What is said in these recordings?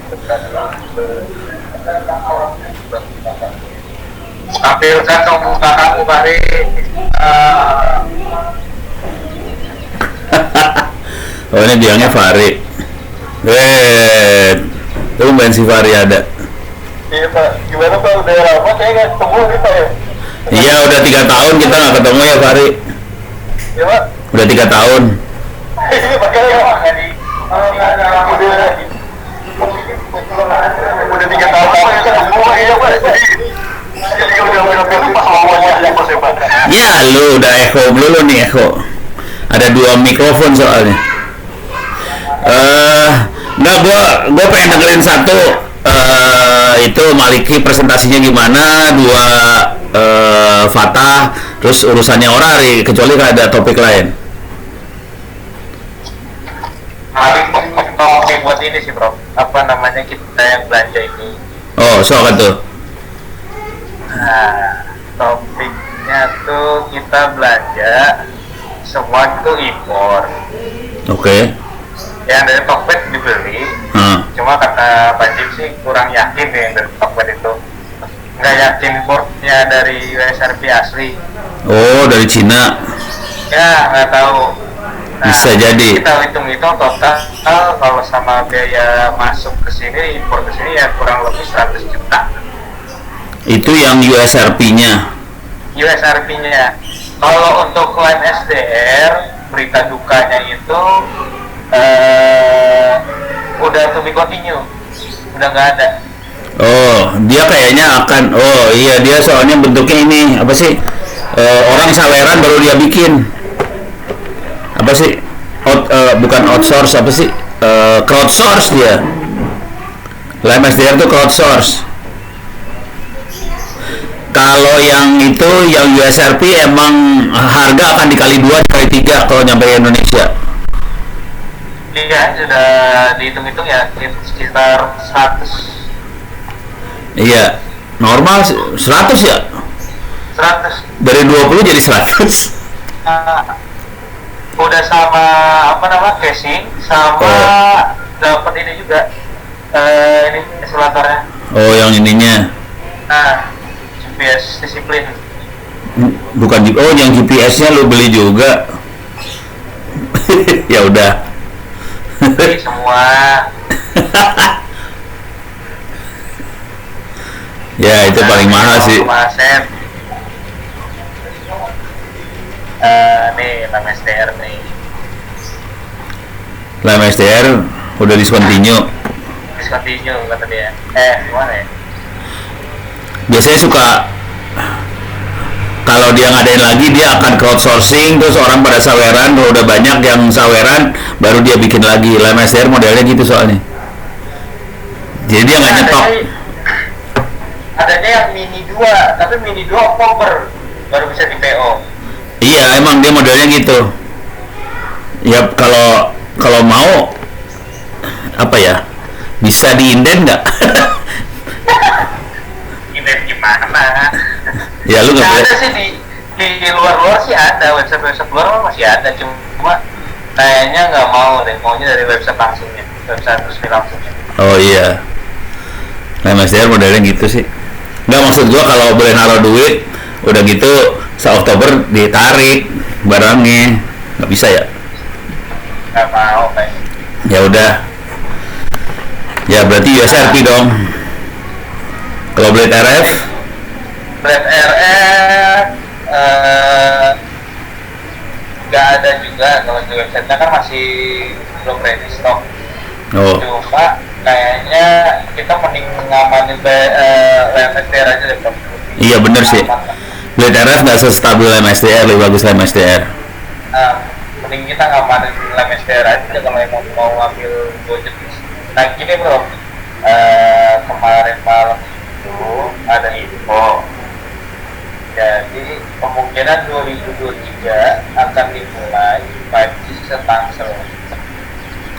Tampilkan dong muka kamu Fahri. Oh ini bilangnya Fahri. Tumben si Fahri ada. Iya Pak, gimana Pak? Udah lama saya nggak ketemu nih Pak ya? Iya udah 3 tahun kita nggak ketemu ya Fahri. Iya Pak. Udah 3 tahun. Iya makanya Pak. Udah 3 tahun ya ketemu ya Pak. Jadi udah lupa semuanya Pak ya Pak. Ya lu udah echo dulu nih echo. Ada 2 mikrofon soalnya. Nggak gua pengen dengerin satu. Itu Maliki presentasinya gimana, 2 Fatah, terus urusannya Orari, kecuali kalau ada topik lain. Paling topik buat ini sih Bro, apa namanya kita yang belanja ini. Oh, soal tuh. Nah, topiknya tuh kita belanja semua itu impor. Oke. Yang dari Tokped dibeli, cuma kata Pak Jim sih kurang yakin deh yang dari Tokped itu. Nggak yakin importnya dari USRP asli. Oh, dari Cina. Ya, nggak tahu. Nah, bisa jadi. Kita hitung-hitung total kalau sama biaya masuk ke sini, impor ke sini ya kurang lebih 100 juta. Itu yang USRP-nya. USRP-nya. Kalau untuk klaim SDR, berita dukanya itu udah to be continue, udah nggak ada. Oh, dia kayaknya akan. Oh iya, dia soalnya bentuknya ini apa sih? Orang saweran baru dia bikin. Apa sih? Bukan outsource, apa sih? Crowdsource dia. Lem SDR tuh crowdsource. Kalau yang itu, yang USRP emang harga akan dikali 2, dikali 3 kalau nyampe Indonesia. Iya, sudah dihitung-hitung ya sekitar 100. Iya, normal 100 ya? 100. Dari 20 jadi 100. Udah sama apa nama casing sama dapat ini juga ini isolatornya. Oh, yang ininya. Nah, GPS disiplin. Bukan oh yang GPS-nya lu beli juga. Ya udah. Beli semua. Ya itu paling mahal sih. Nih lem SDR nih. Lem SDR udah discontinue. Discontinue kata dia. Gimana ya? Biasanya suka kalau dia ngadain lagi dia akan crowdsourcing, terus orang pada saweran, kalau udah banyak yang saweran baru dia bikin lagi. Lem SDR modelnya gitu soalnya. Jadi dia nggak nyetok. Adanya yang mini 2, tapi mini 2 Oktober baru bisa di PO. Iya, emang dia modelnya gitu. Ya kalau mau apa ya? Bisa diinden nggak? Inden gimana? Ya lu nggak ada sih di luar sih ada, website luar masih ada, cuma kayaknya nggak mau deh, maunya dari website langsungnya, website resmi langsungnya. Oh iya. Lem SDR modelnya gitu sih. Nggak, maksud gua kalau boleh naruh duit udah gitu se-Oktober ditarik barangnya, nggak bisa ya? Nggak mau kayaknya. Ya udah. Ya berarti USRP dong. Kalau Blade RF? Blade RF nggak ada juga, kalau di website-nya kan masih belum ready stock. Oh. Cuma kayaknya kita mending ngamanin lem SDR aja deh Bro. Iya bener sih. Blade RF nggak sestabil lem SDR, lebih bagus lem SDR. Mending kita ngamanin lem SDR aja kalau yang mau ambil budget. Nah gini Bro, kemarin malam itu ada info. Jadi kemungkinan 2023 akan dimulai 5G Tangsel.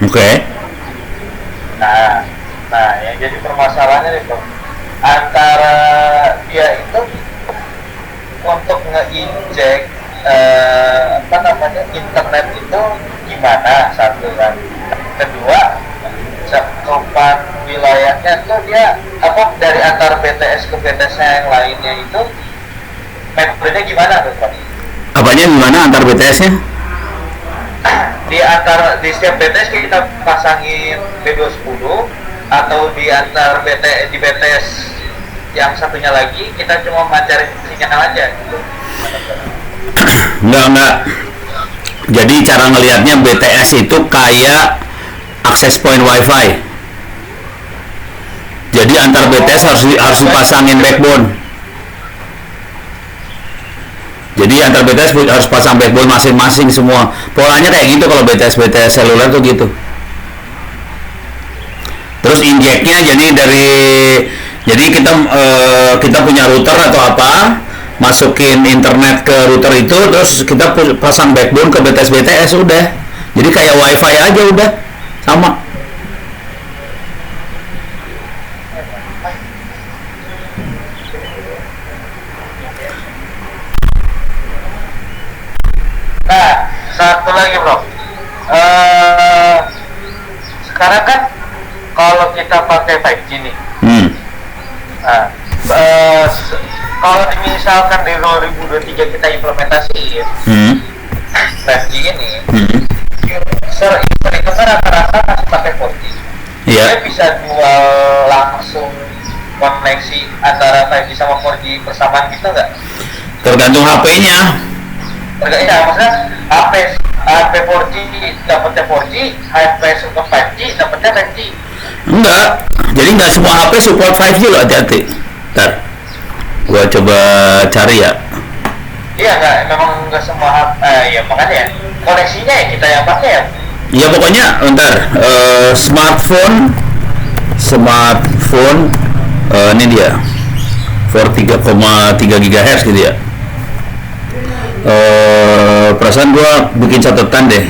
Oke. Nah, yang jadi permasalahannya itu antara dia itu untuk nge-inject internet itu gimana, satu kan. Kedua, cakupan wilayahnya tuh dia apa dari antar BTS ke BTS yang lainnya itu metodenya gimana tuh Pak? Apanya gimana antar BTS-nya? Di setiap BTS kita pasangin B210 atau di antar BTS di BTS yang satunya lagi kita cuma mancarin sinyal aja gitu. Enggak. Jadi cara ngelihatnya BTS itu kayak akses point WiFi. Jadi antar BTS harus dipasangin backbone. Jadi antar BTS harus pasang backbone masing-masing semua. Polanya kayak gitu kalau BTS seluler tuh gitu. Terus injeknya jadi kita punya router atau apa, masukin internet ke router itu, terus kita pasang backbone ke BTS udah. Jadi kayak WiFi aja udah sama. Nah, satu lagi bro, sekarang kan kalau kita pakai 5G nih, nah, kalau misalkan di 2023 kita implementasiin 5G ini, user itu kan rata-rata masih pakai 4G. Iya. Dia bisa jual langsung koneksi antara 5G sama 4G bersamaan gitu nggak? Tergantung HP-nya. Iya, maksudnya HP 4G dapatnya 4G, HP support 5G dapatnya 5G. Enggak. Jadi nggak semua HP support 5G loh, hati-hati. Ntar gua coba cari ya. Iya, memang nggak semua HP, ya makanya koneksinya ya kita yang pakai ya. Ya pokoknya ntar smartphone ini dia for 3,3 GHz gitu ya. Perasaan gua bikin catatan deh.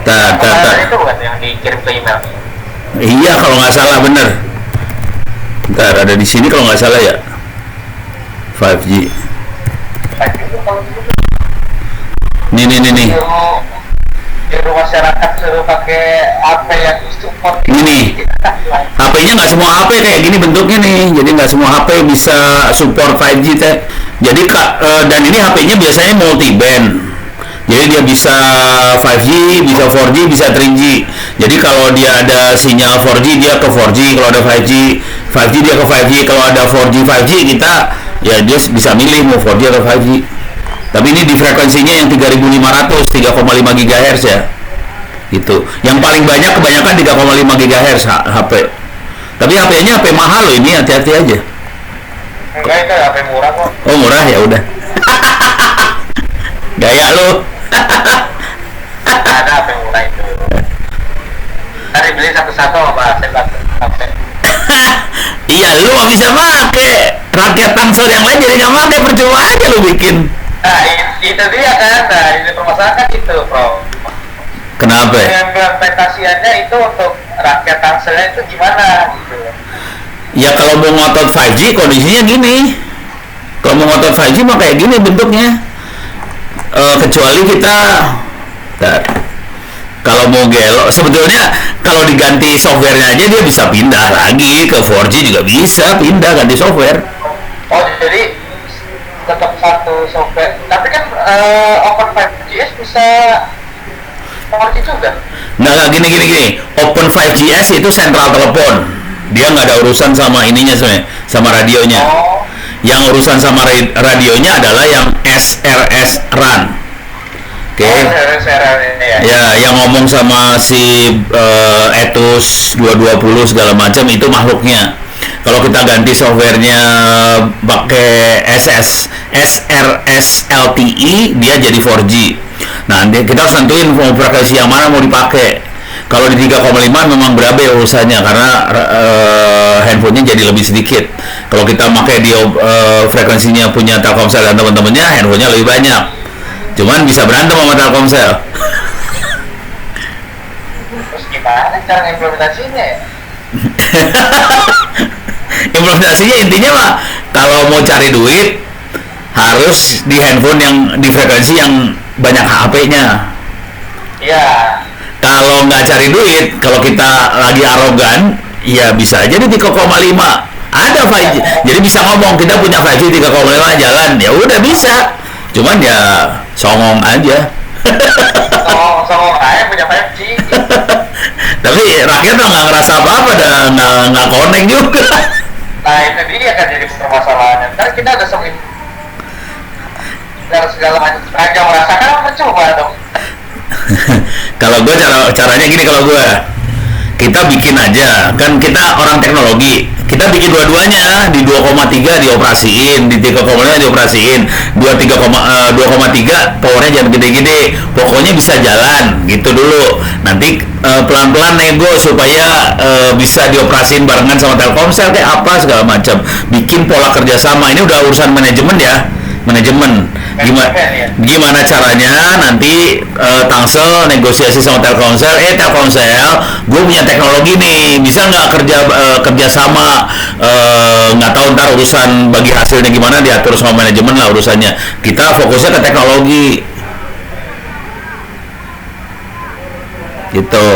Itu bukan yang dikirim ke email. Iya kalau nggak salah bener. Ntar ada di sini kalau nggak salah ya. 5G. Nih. Di masyarakat suruh pakai HP yang support. Ini HP-nya nggak semua HP kayak gini bentuknya nih. Jadi nggak semua HP bisa support 5G teh. Jadi dan ini HP-nya biasanya multi band. Jadi dia bisa 5G, bisa 4G, bisa 3G. Jadi kalau dia ada sinyal 4G dia ke 4G, kalau ada 5G dia ke 5G. Kalau ada 4G 5G kita ya dia bisa milih mau 4G atau 5G. Tapi ini di frekuensinya yang 3.500, 3,5 GHz ya. Gitu. Yang paling banyak kebanyakan 3,5 GHz HP. Tapi HP-nya HP mahal loh ini, hati-hati aja. Enggak, itu HP murah kok. Oh, murah ya udah. Gaya lo. Ada HP murah itu. Tadi beli satu-satu apa? HP. Iya, lu nggak bisa pakai. Rakyat Tangsel yang lain jadi nggak pakai, percuma aja lu bikin. Nah, itu dia kan. Nah, ini permasalahan itu, bro. Kenapa? Implementasiannya itu untuk rakyat Tangselnya itu gimana gitu. Ya kalau mau ngotot 5G kondisinya gini. Kalau mau ngotot 5G mah kayak gini bentuknya. Kecuali kita kalau mau gelo, sebetulnya kalau diganti softwarenya aja dia bisa pindah lagi ke 4G juga bisa pindah ganti software. Oh, jadi tetap satu software. Tapi kan Open 5Gs bisa 4G juga. Nggak gini. Open 5Gs itu sentral telepon. Dia nggak ada urusan sama ininya sebenarnya, sama radionya. Oh. Yang urusan sama radionya adalah yang SRS RAN. Oke. Ya, yang ngomong sama si Etus 220 segala macam itu makhluknya. Kalau kita ganti softwarenya pakai SRS LTE, dia jadi 4G. Nah, kita harus tentuin mau frekuensi yang mana mau dipakai. Kalau di 3,5 memang berabe urusannya karena handphonenya jadi lebih sedikit. Kalau kita pakai di frekuensinya punya Telkomsel dan teman-temannya, handphonenya lebih banyak. Cuman bisa berantem sama Telkomsel. Terus gimana cara implementasinya ya? Implementasinya intinya mah kalau mau cari duit harus di handphone yang di frekuensi yang banyak HP-nya. Iya. Kalau nggak cari duit, kalau kita lagi arogan, Ya bisa aja di 3,5 ada 5G. Jadi bisa ngomong kita punya 5G 3,5 jalan. Ya udah bisa. Cuman ya songong aja. Songong aja punya 5G. Tapi rakyat mah nggak ngerasa apa-apa dan nggak connect juga. Nah itu dia kan jadi permasalahannya. Kan kita ada segala macam raja merasakan percuma dong. Kalau gue caranya gini, kalau gue kita bikin aja, kan kita orang teknologi, kita bikin dua-duanya di 2,3 dioperasiin, di 3,5 dioperasiin, 2,3 powernya jangan gede-gede, pokoknya bisa jalan gitu dulu. Nanti pelan-pelan nego supaya bisa dioperasiin barengan sama Telkomsel kayak apa segala macam, bikin pola kerjasama. Ini udah urusan manajemen ya, manajemen. Gimana caranya nanti Tangsel negosiasi sama Telkomsel, Telkomsel gue punya teknologi nih, bisa nggak kerja sama, nggak tahu ntar urusan bagi hasilnya gimana diatur sama manajemen lah urusannya, kita fokusnya ke teknologi gitu.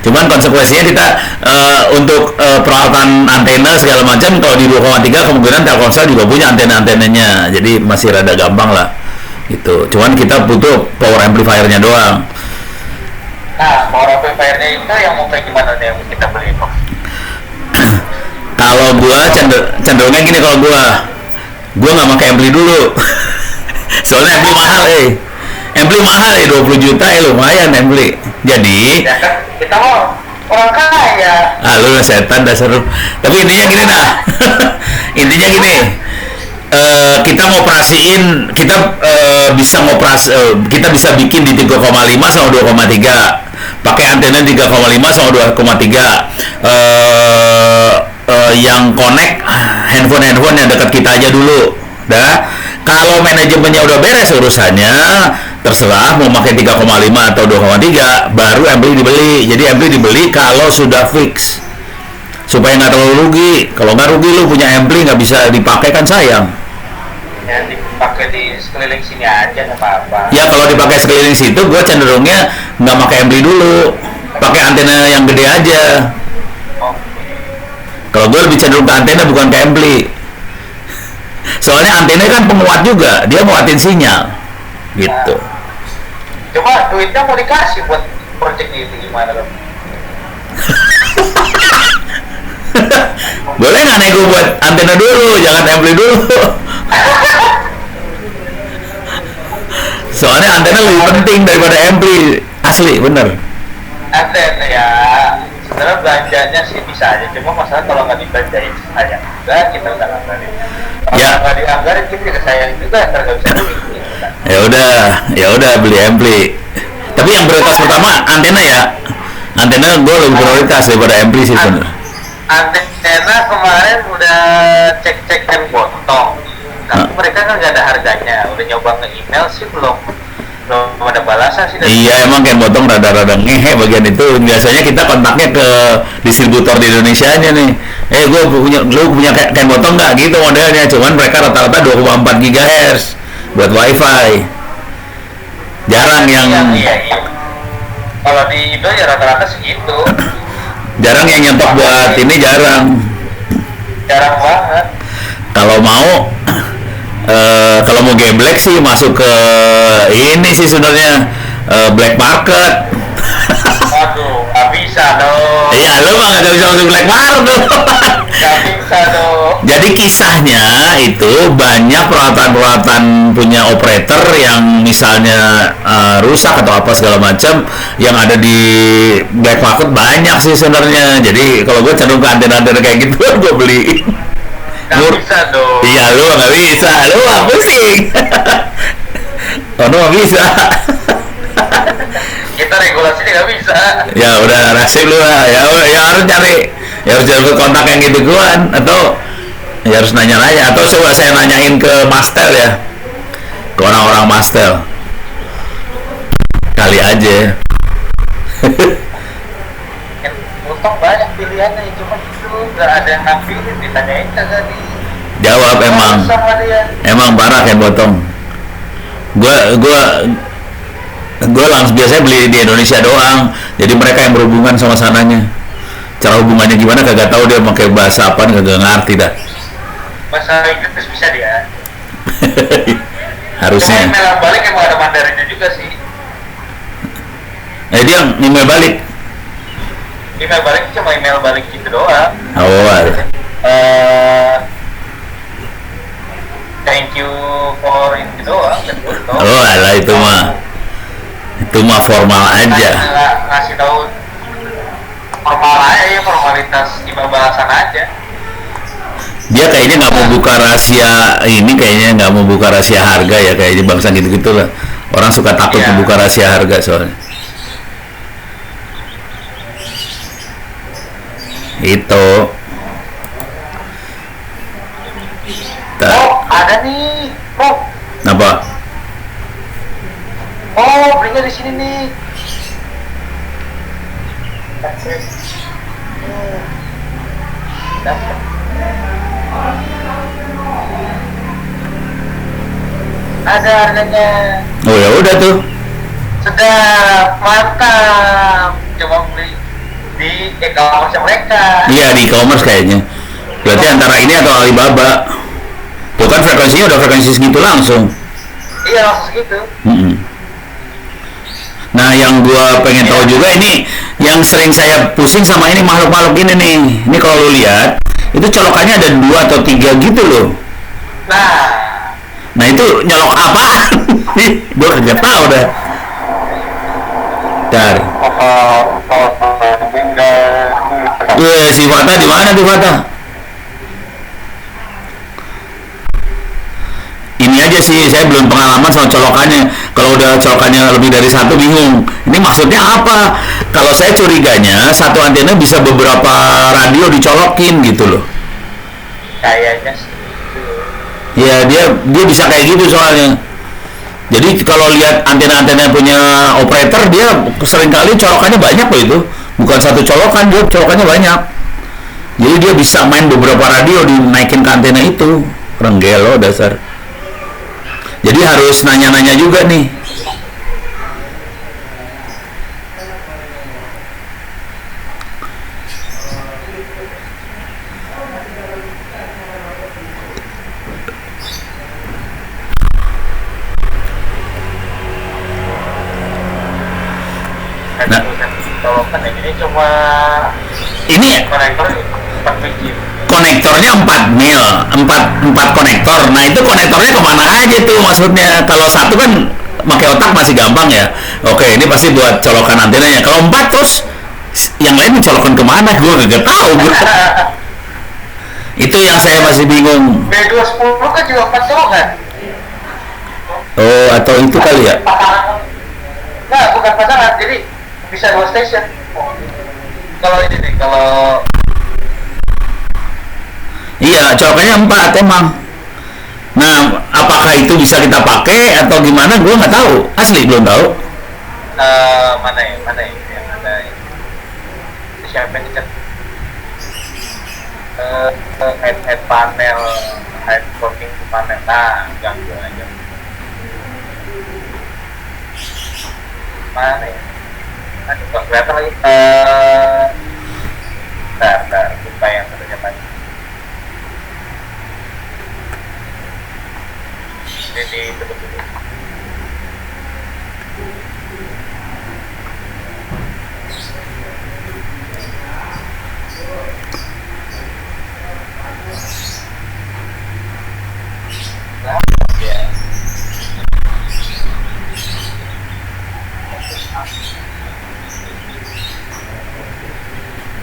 Cuman konsekuensinya kita untuk peralatan antena segala macam, kalau di 2,3 kemungkinan Telkomsel juga punya antena-antenanya, jadi masih rada gampang lah gitu. Cuman kita butuh power amplifiernya doang. Nah, power amplifiernya itu yang mau kayak gimana nih yang kita beli kok? Kalau gua cenderungnya gini, kalau gua nggak pakai ampli dulu. Soalnya ampli mahal, ampli mahal 20 juta lumayan ampli. Jadi ya kan kita mau orang kaya. Lu setan dasar lu. Tapi intinya gini dah. Intinya gini. Kita ngoperasiin, kita bisa kita bisa bikin di 3,5 sama 2,3. Pakai antena 3,5 sama 2,3. Yang connect handphone yang dekat kita aja dulu. Dah. Kalau manajemennya udah beres urusannya, terserah mau pakai 3,5 atau 2,3, baru ampli dibeli. Jadi ampli dibeli kalau sudah fix, supaya nggak terlalu rugi. Kalau nggak rugi, lu punya ampli nggak bisa dipakai kan sayang. Ya dipakai di sekeliling sini aja nggak apa-apa. Ya kalau dipakai sekeliling situ, gue cenderungnya nggak pakai ampli dulu, pakai antena yang gede aja. Kalau gue lebih cenderung ke antena bukan ke ampli. Soalnya antena kan penguat juga, dia nguatin sinyal gitu. Cuma duitnya mau dikasih buat project ini gimana dong? Boleh nggak nego buat antena dulu, jangan ampli dulu. Soalnya antena lebih penting daripada ampli, asli bener. Antena ya sebenarnya belanjanya sih bisa aja, cuma masalah kalau nggak dibelanjain sayang juga, kita udah anggarin. Kalau nggak dianggarin kita juga sayang juga, ntar nggak bisa duit. Ya udah beli ampli. Tapi yang prioritas pertama antena ya. Antena gue lebih prioritas daripada ampli sih bener. Antena kemarin udah cek kan potong, tapi mereka kan nggak ada harganya. Udah nyoba nge-email sih belum ada balasan sih. Iya emang Ken Botong rada-rada ngehe bagian itu. Biasanya kita kontaknya ke distributor di Indonesia aja nih. Lu punya Ken Botong nggak gitu modelnya. Cuman mereka rata-rata 2,4 GHz buat wifi. Jarang yang iya. Kalau di Indo ya rata-rata segitu. Jarang yang nyetok buat ini, jarang banget. Kalau mau geblek sih masuk ke ini sih sebenarnya, black market. Waduh, nggak bisa dong. Iya, lu mah nggak bisa masuk black market tuh. Nggak bisa dong. Jadi kisahnya itu banyak peralatan punya operator yang misalnya rusak atau apa segala macam, yang ada di black market banyak sih sebenarnya. Jadi kalau gue cenderung ke antena-antena kayak gitu gue beli. Nggak bisa dong. Iya, lu nggak bisa, lu mah pusing. Lu nggak bisa. Kita regulasinya nggak bisa. Ya udah nasib lu lah. Ya harus cari kontak yang gitu gituan, atau ya harus nanya-nanya, atau coba saya nanyain ke Mastel ya, ke orang-orang Mastel kali aja. Untung banyak pilihannya, cuma itu nggak ada yang ngambilin, ditanyain kagak di Jawab emang parah Ken Botong. Gua Gue langsung biasanya beli di Indonesia doang. Jadi mereka yang berhubungan sama sananya. Cara hubungannya gimana kagak tahu, dia pakai bahasa apa kagak ngerti dah. Bahasa Inggris bisa dia. Cuma Harusnya. email yang balik emang ada Mandarinnya juga sih. Dia email balik. Email balik cuma email balik gitu doang. Oh, Thank you for itu doang. oh alah itu mah formal aja. Ngasih tahu formal aja ya, formalitas email balasan aja. Dia kayaknya nggak mau buka rahasia ini, kayaknya nggak mau buka rahasia harga ya, kayaknya bangsa gitu-gitu lah. Orang suka takut Iya. membuka rahasia harga soalnya. Itu. Oh, ada nih. Oh, Apa? belinya di sini nih. Dapat. Ada harganya. Oh ya udah tuh. Sedap, mantap. Coba beli di e-commerce mereka. Iya di e-commerce kayaknya. Berarti antara ini atau Alibaba. Tuh kan frekuensinya udah frekuensi segitu langsung. Iya, langsung segitu. Mm-mm. Nah yang gua pengen tahu juga ini, yang sering saya pusing sama ini makhluk-makhluk ini nih. Ini kalau lu lihat, itu colokannya ada 2 atau 3 gitu loh. Nah, Nah itu nyolok apa? Gua kagak tahu dah. Dar. Si Fata di mana tuh Fata? Ini aja sih, saya belum pengalaman sama colokannya. Kalau udah colokannya lebih dari 1 bingung. Ini maksudnya apa? Kalau saya curiganya satu antena bisa beberapa radio dicolokin gitu loh. kayaknya sih. Ya dia bisa kayak gitu soalnya. Jadi kalau lihat antena-antena punya operator, dia seringkali colokannya banyak loh itu. Bukan satu colokan, dia colokannya banyak. Jadi dia bisa main beberapa radio dinaikin ke antena itu. Renggelo dasar. Jadi harus nanya-nanya juga nih. Nah. Kalau kan ini cuma Ini konektor 4 biji. konektornya 4 mil, 4 konektor. Nah itu konektornya kemana aja tuh maksudnya? Kalau satu kan pakai otak masih gampang ya. Oke, ini pasti buat colokan antenanya. Kalau 4 terus yang lain dicolokan kemana? Gue gak tahu. Itu yang saya masih bingung. B210 kan juga 4 colokan. Oh, atau itu kali ya? Pasangan. Nah, bukan pasangan, jadi bisa 2 station. Kalau ini nih, kalau Iya, colokannya 4 emang. Nah, apakah itu bisa kita pakai atau gimana? Gue nggak tahu. Asli belum tahu. mana ya, yang ada siapa yang dicat? Head panel, head working panel. Nah, ganggu aja. Mana ya? Aduh, nggak kelihatan lagi. Bentar, lupa yang satunya tadi. Jadi betul-betul. Ya.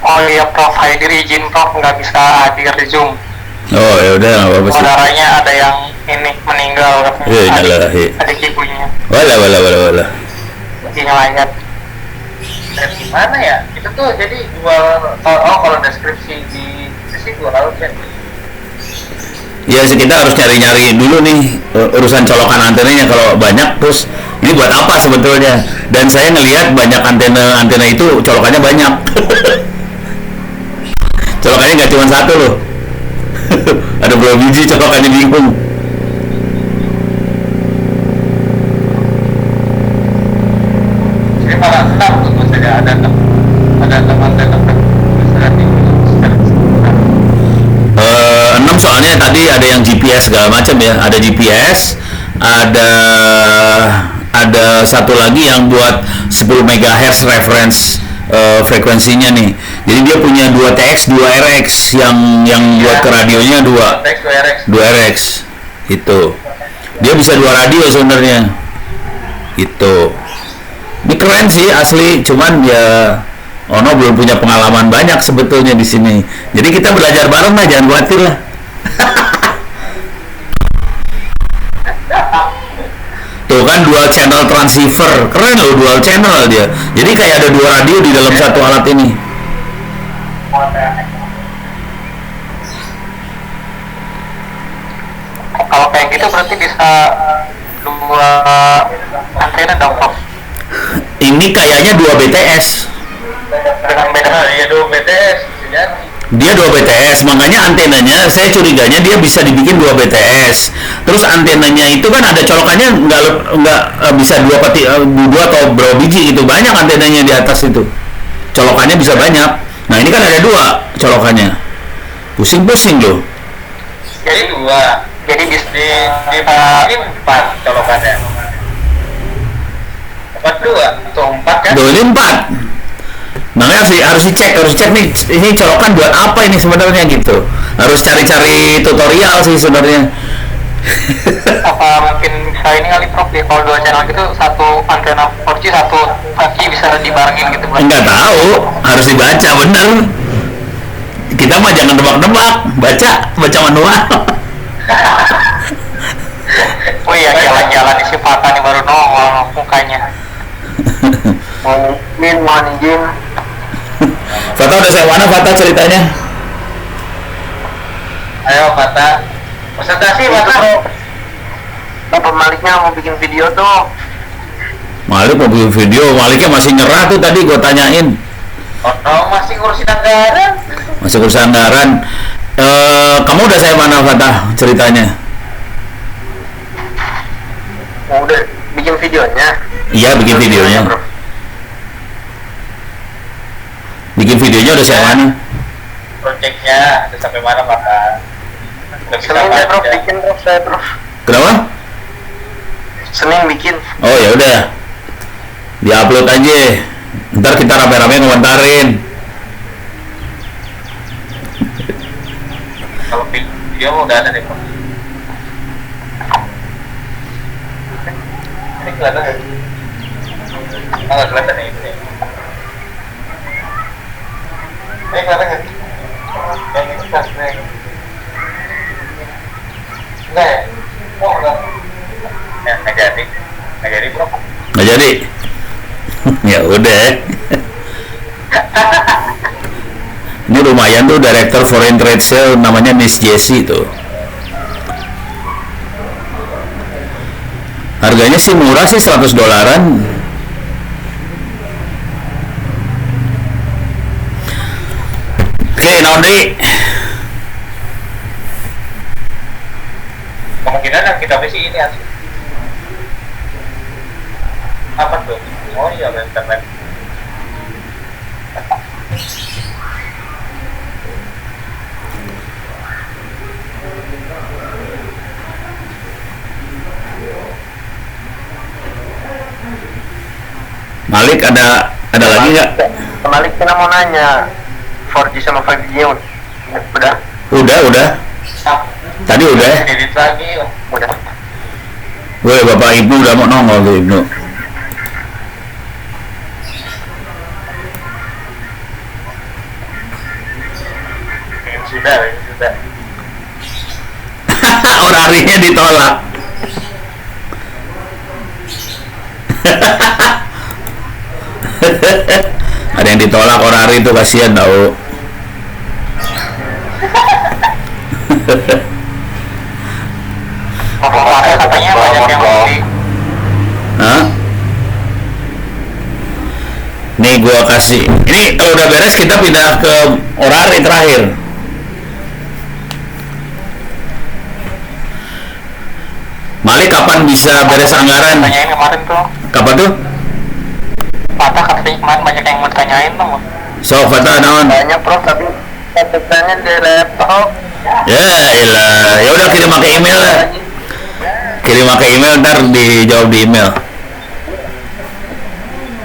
Oh iya Prof, hadir izin Prof nggak bisa hadir di Zoom. Oh ya udah nggak apa-apa sih. Saudaranya ada yang ini meninggal Iya, katanya. iya. Adik ibunya Wala. lagi ngelayat. Dan gimana ya? Itu tuh jadi jual kalau deskripsi di sisi jual kan. Ya sih kita harus nyari-nyari dulu nih urusan colokan antenanya kalau banyak terus ini buat apa sebetulnya. Dan saya ngelihat banyak antena itu colokannya banyak. Colokannya nggak cuma satu loh. Ada berapa biji colokannya bingung. enam tentu saja ada enam Enam soalnya tadi ada yang GPS segala macam ya, ada GPS, ada satu lagi yang buat 10 MHz reference frekuensinya nih. Jadi dia punya 2 TX, 2 RX yang buat ke radionya 2 TX 2 RX. 2 RX. Itu. Dia bisa 2 radio sebenarnya. Itu. Ini keren sih asli, cuman ya Ono belum punya pengalaman banyak sebetulnya di sini. Jadi kita belajar bareng lah, jangan khawatir lah. Tuh kan dual channel transceiver, keren loh dual channel dia. Jadi kayak ada 2 radio di dalam satu alat ini. Kalau kayak gitu berarti bisa 2 antena dong, Prof. Ini kayaknya 2 BTS. Dengan beda ya 2 BTS ya. Dia 2 BTS, makanya antenanya saya curiganya dia bisa dibikin 2 BTS. Terus antenanya itu kan ada colokannya nggak bisa 2 atau berapa biji gitu, banyak antenanya di atas itu. Colokannya bisa banyak. Nah ini kan ada 2 colokannya. Pusing-pusing loh. Jadi 2. Jadi di 4 colokannya. 2 atau 4 kan? Loh ini 4. Makanya harus dicek nih ini colokan buat apa ini sebenarnya gitu. Harus cari-cari tutorial sih sebenarnya. Apa mungkin bisa ini kali Prof, ya kalau 2 channel gitu, satu antena 4G, satu 5G bisa dibarengin gitu. Enggak tahu, harus dibaca bener. Kita mah jangan nebak-nebak, baca manual. Oh iya, jalan-jalan isi Fata nih baru nongol mukanya. Mohon izin. Fata udah saya mana Fata ceritanya? Ayo Fata, presentasi Fata. Bapak Maliknya mau bikin video tuh. Malik mau bikin video, Maliknya masih nyerah tuh tadi gue tanyain. Oh, masih ngurusin anggaran. Masih urusan anggaran. Kamu udah saya mana Fata ceritanya? Oh, udah bikin videonya. Iya bikin videonya. Bikin videonya udah saya mana? Proyeknya udah sampai mana Fata? Udah bisa Senin ya Prof, aja. bikin Prof, saya Prof. Kenapa? Senin bikin. Oh ya udah. Diupload aja. Ntar kita rame-rame ngomentarin. Kalau video mah udah ada deh Prof. Ini kelihatan nggak? Nggak kelihatan ya itu ya. Ini kelihatan nggak? Yang ini pas nih. Enggak ya? Oh enggak. Ya nggak jadi Prof. Nggak jadi. Ya udah. Ini lumayan tuh Director Foreign Trade Sale namanya Miss Jessie tuh. Harganya sih murah sih, $100. Oke, Nondri. Kemungkinan yang kita beli ini asli. Apa tuh? Oh iya, internet. Malik ada lagi nggak? Malik kita mau nanya 4G sama 5G nya udah? Udah. Tadi udah. Edit lagi. Udah. Woi, Bapak Ibnu udah mau nongol tuh Ibnu. Sudah. Orarinya ditolak. Ada yang ditolak orari itu, kasihan tau. Katanya banyak yang beli. Hah? Nih gua kasih. Ini kalau udah beres kita pindah ke orari terakhir. Malik kapan bisa beres anggaran? Tanyain kemarin tuh. Kapan tuh? Patah katanya kemarin banyak yang mau ditanyain dong. So, Fata naon? Banyak Prof, tapi catatannya di laptop. Ya, ilah. Ya udah kirim pakai email lah. Kirim pakai email, ntar dijawab di email.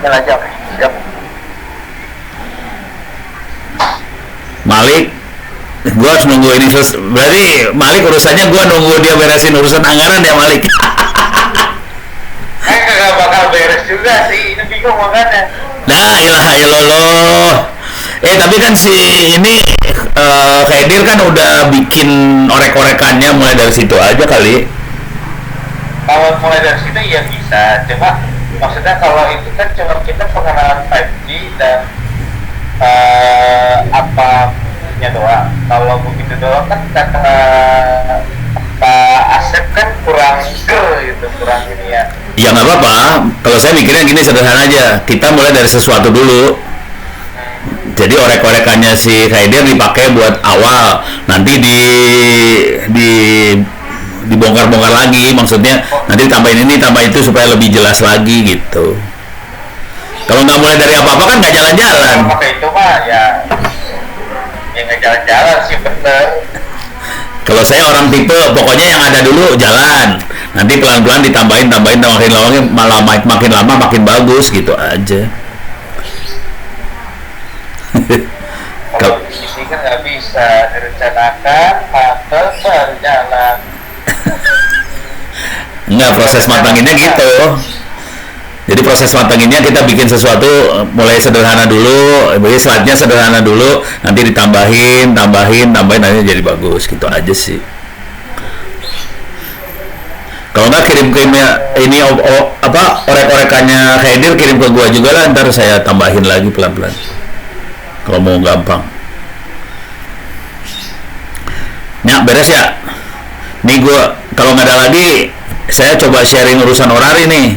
Email aja, oke. Siap. Malik, gua harus nunggu ini selesai. Berarti Malik urusannya gua nunggu dia beresin urusan anggaran ya Malik. Kagak bakal beres juga sih, ini bingung makanya. Nah, ilah illallah. Tapi kan si ini Khadir kan udah bikin orek-orekannya mulai dari situ aja kali. Kalau mulai dari situ ya bisa, cuma maksudnya kalau itu kan cuma kita pengenalan 5G dan apanya doang. Kalau begitu doang kan kata Pak Asep kan kurang gitu, kurang ini ya. Ya nggak apa-apa. Kalau saya mikirnya gini sederhana aja. Kita mulai dari sesuatu dulu. Jadi orek-orekannya si Khadir dipakai buat awal. Nanti dibongkar-bongkar lagi. Maksudnya nanti tambahin ini, tambahin itu supaya lebih jelas lagi gitu. Kalau nggak mulai dari apa-apa kan nggak jalan-jalan. Kalau pakai itu mah ya nggak jalan-jalan sih bener. Kalau saya orang tipe pokoknya yang ada dulu jalan. Nanti pelan-pelan ditambahin, makin lama makin bagus gitu aja. Kalau di sini kan nggak bisa direncanakan, atau baru jalan. Enggak, proses matanginnya gitu. Jadi proses matanginnya kita bikin sesuatu mulai sederhana dulu, slide-nya sederhana dulu, nanti ditambahin, nanti jadi bagus gitu aja sih. Kalau nggak kirim ke ini orek-orekannya Khadir kirim ke gua juga lah, ntar saya tambahin lagi pelan-pelan. Kalau mau gampang. Nyak beres ya. Nih gua kalau nggak ada lagi, saya coba sharing urusan orari nih.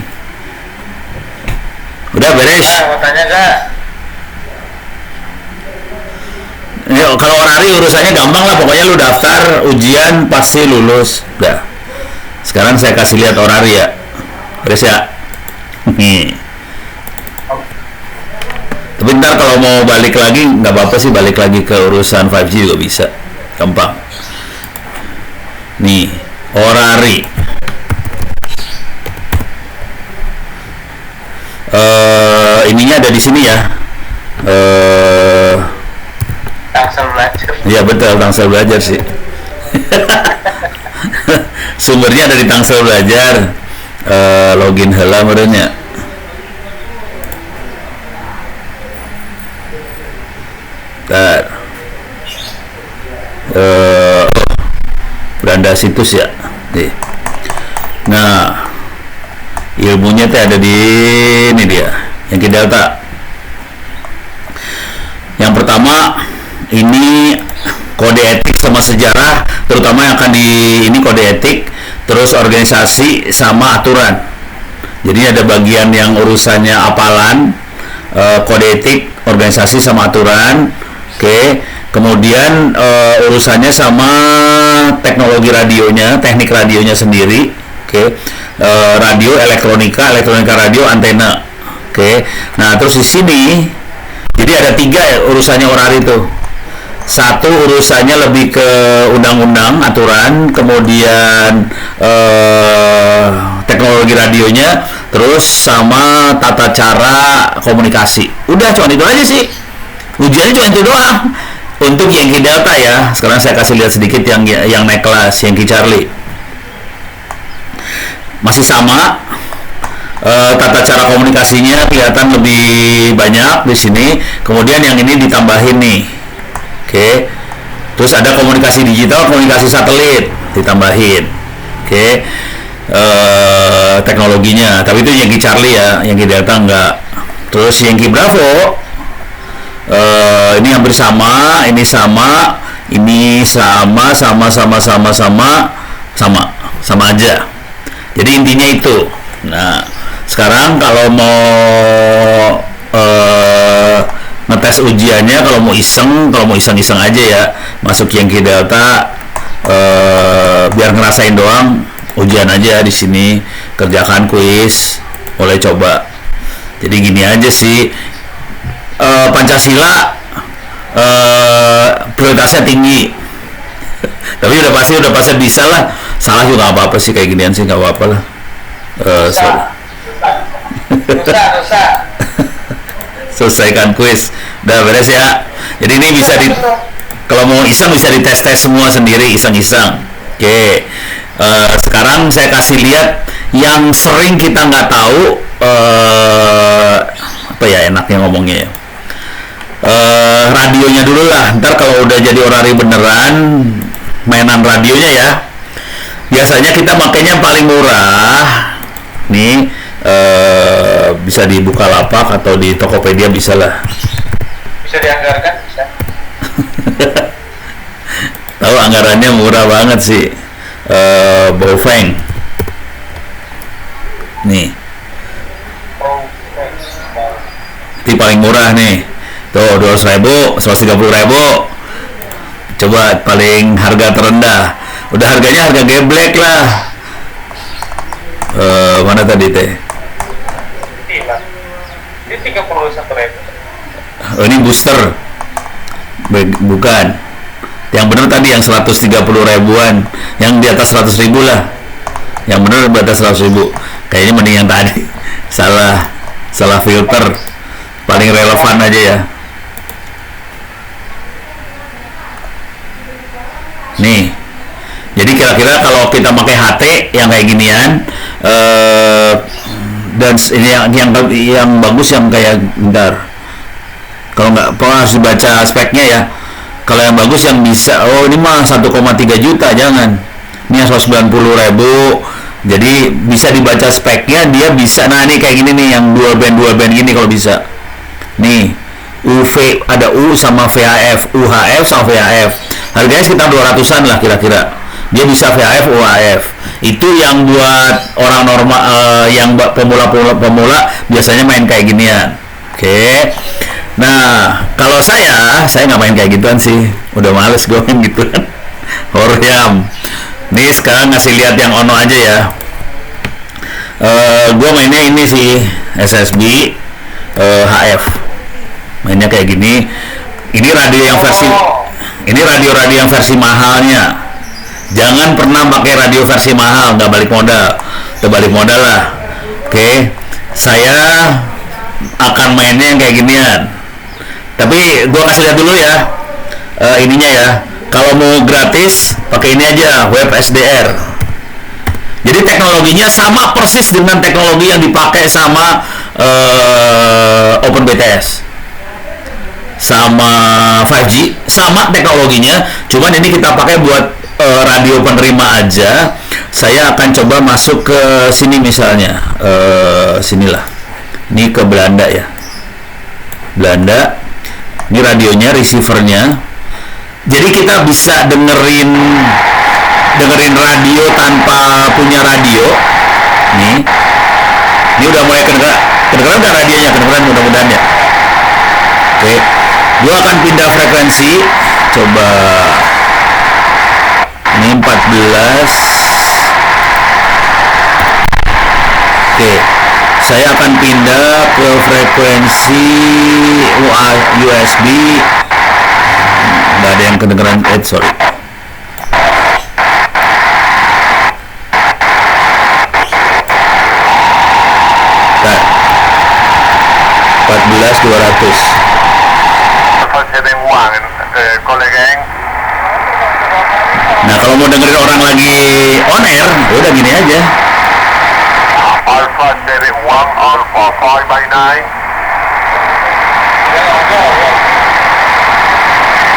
Udah beres. Mau tanya gak? Ya, kalau orari urusannya gampang lah, pokoknya lu daftar ujian pasti lulus. Udah. Sekarang saya kasih lihat orari ya. Beres ya. Tapi ntar kalau mau balik lagi nggak apa-apa sih, balik lagi ke urusan 5G juga bisa. Gampang. Nih, orari. Ininya ada di sini ya. Tangsel belajar. Iya betul, Tangsel Belajar sih. Sumbernya ada di Tangsel Belajar. Login heula merenya. Bentar. Beranda situs ya. Nih. Nah, ilmunya teh ada di ini dia, yang ke Delta. Yang pertama ini kode etik sama sejarah, terutama yang akan di ini kode etik, terus organisasi sama aturan. Jadi ada bagian yang urusannya apalan, kode etik, organisasi sama aturan. Oke. Kemudian urusannya sama teknologi radionya, teknik radionya sendiri. Oke. Radio, elektronika radio, antena. Oke. Nah, terus di sini jadi ada 3 ya urusannya orari itu. Satu urusannya lebih ke undang-undang, aturan, kemudian teknologi radionya, terus sama tata cara komunikasi. Udah cuma itu aja sih. Ujiannya cuma itu doang. Untuk Yankee Delta ya. Sekarang saya kasih lihat sedikit yang naik kelas Yankee Charlie. Masih sama, tata cara komunikasinya kelihatan lebih banyak di sini. Kemudian yang ini ditambahin nih, oke. Terus ada komunikasi digital, komunikasi satelit ditambahin, oke. Teknologinya, tapi itu Yankee Charlie ya, Yankee Delta enggak. Terus Yankee Bravo, ini hampir sama, ini sama, ini sama aja. Jadi intinya itu. Nah, sekarang kalau mau ngetes ujiannya, kalau mau iseng aja ya, masuk Yankee Delta, biar ngerasain doang, ujian aja di sini, kerjakan kuis, mulai coba. Jadi gini aja sih, Pancasila prioritasnya tinggi. Tapi udah pasti bisa lah. Salah juga nggak apa-apa sih, kayak ginian sih nggak apa-apa lah. Sorry. Dosa. Selesaikan kuis, udah beres ya. Jadi ini bisa kalau mau iseng bisa dites semua sendiri, iseng-iseng. Oke. Sekarang saya kasih lihat yang sering kita nggak tahu, apa ya enaknya ngomongnya ya. Radionya dulu lah, ntar kalau udah jadi orari beneran mainan radionya ya. Biasanya kita makanya paling murah nih, bisa di Bukalapak atau di Tokopedia bisa lah. Bisa dianggarkan, bisa. Tahu anggarannya murah banget sih. Baofeng nih, ini paling murah nih, tuh 200.000, 130.000. Coba paling harga terendah, udah harganya harga geblek lah. Mana tadi teh? Ini 31.000. Oh, ini booster, bukan. Yang benar tadi yang 130 ribuan, yang di atas 100.000 lah. Yang benar di atas 100.000. Kayaknya mending yang tadi. Salah filter. Paling relevan aja ya. Nih. Jadi kira-kira kalau kita pakai HT yang kayak ginian, dan ini yang bagus yang kayak bentar. Kalau nggak, harus dibaca speknya ya. Kalau yang bagus yang bisa, ini mah 1,3 juta, jangan. Ini yang 190.000. Jadi bisa dibaca speknya, dia bisa. Nah ini kayak gini nih, yang dual band gini kalau bisa. Nih, UV ada U sama VHF, UHF sama VHF. Harganya sekitar 200-an lah kira-kira. Dia bisa VHF, UHF. Itu yang buat orang normal, yang pemula biasanya main kayak ginian. Oke. Nah, kalau saya nggak main kayak gituan sih. Udah males gue main gituan. Horyam. Nih sekarang ngasih lihat yang Ono aja ya. Gue mainnya ini sih SSB HF. Mainnya kayak gini. Ini radio yang versi mahalnya. Jangan pernah pakai radio versi mahal, nggak balik modal. Terbalik modal lah. Oke. Saya akan mainnya yang kayak ginian. Tapi gue kasih lihat dulu ya, ininya ya. Kalau mau gratis pakai ini aja, web SDR. Jadi teknologinya sama persis dengan teknologi yang dipakai sama OpenBTS, sama 5G, sama teknologinya. Cuman ini kita pakai buat radio penerima aja. Saya akan coba masuk ke sini misalnya, sinilah. Ini ke Belanda ya, Belanda. Ini radionya, receivernya. Jadi kita bisa dengerin radio tanpa punya radio. Nih, ini udah mulai kedengeran nggak radionya? Kedengeran mudah-mudahan ya. Oke, gua akan pindah frekuensi. Coba ini 14. Oke, saya akan pindah ke frekuensi USB. Nggak ada yang kedengeran, sorry. Nah, 14.200. Nah, kalau mau dengerin orang lagi on air, udah gini aja. Alpha 71, Alpha 5 by 9.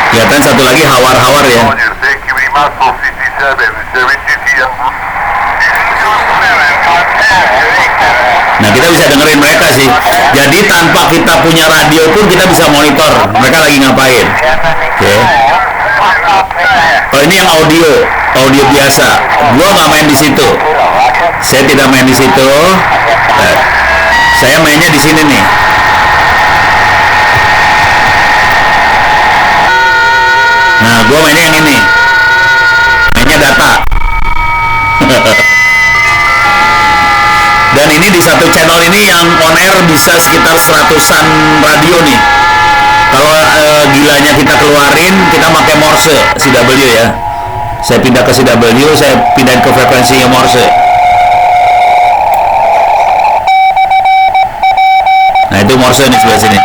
Kelihatan satu lagi hawar-hawar ya. Thank you very much for 57, 70. Nah, kita bisa dengerin mereka sih. Jadi tanpa kita punya radio pun kita bisa monitor mereka lagi ngapain. Oke. Kalau ini yang audio biasa. Gua nggak main di situ. Saya tidak main di situ. Saya mainnya di sini nih. Nah, gua mainnya yang ini. Mainnya data. Dan ini di satu channel ini yang on air bisa sekitar 100-an radio nih. Kalau gilanya kita keluarin, kita pakai Morse CW ya. Saya pindah ke CW, saya pindahin ke frekuensinya Morse. Nah itu Morse nih sebelah sini.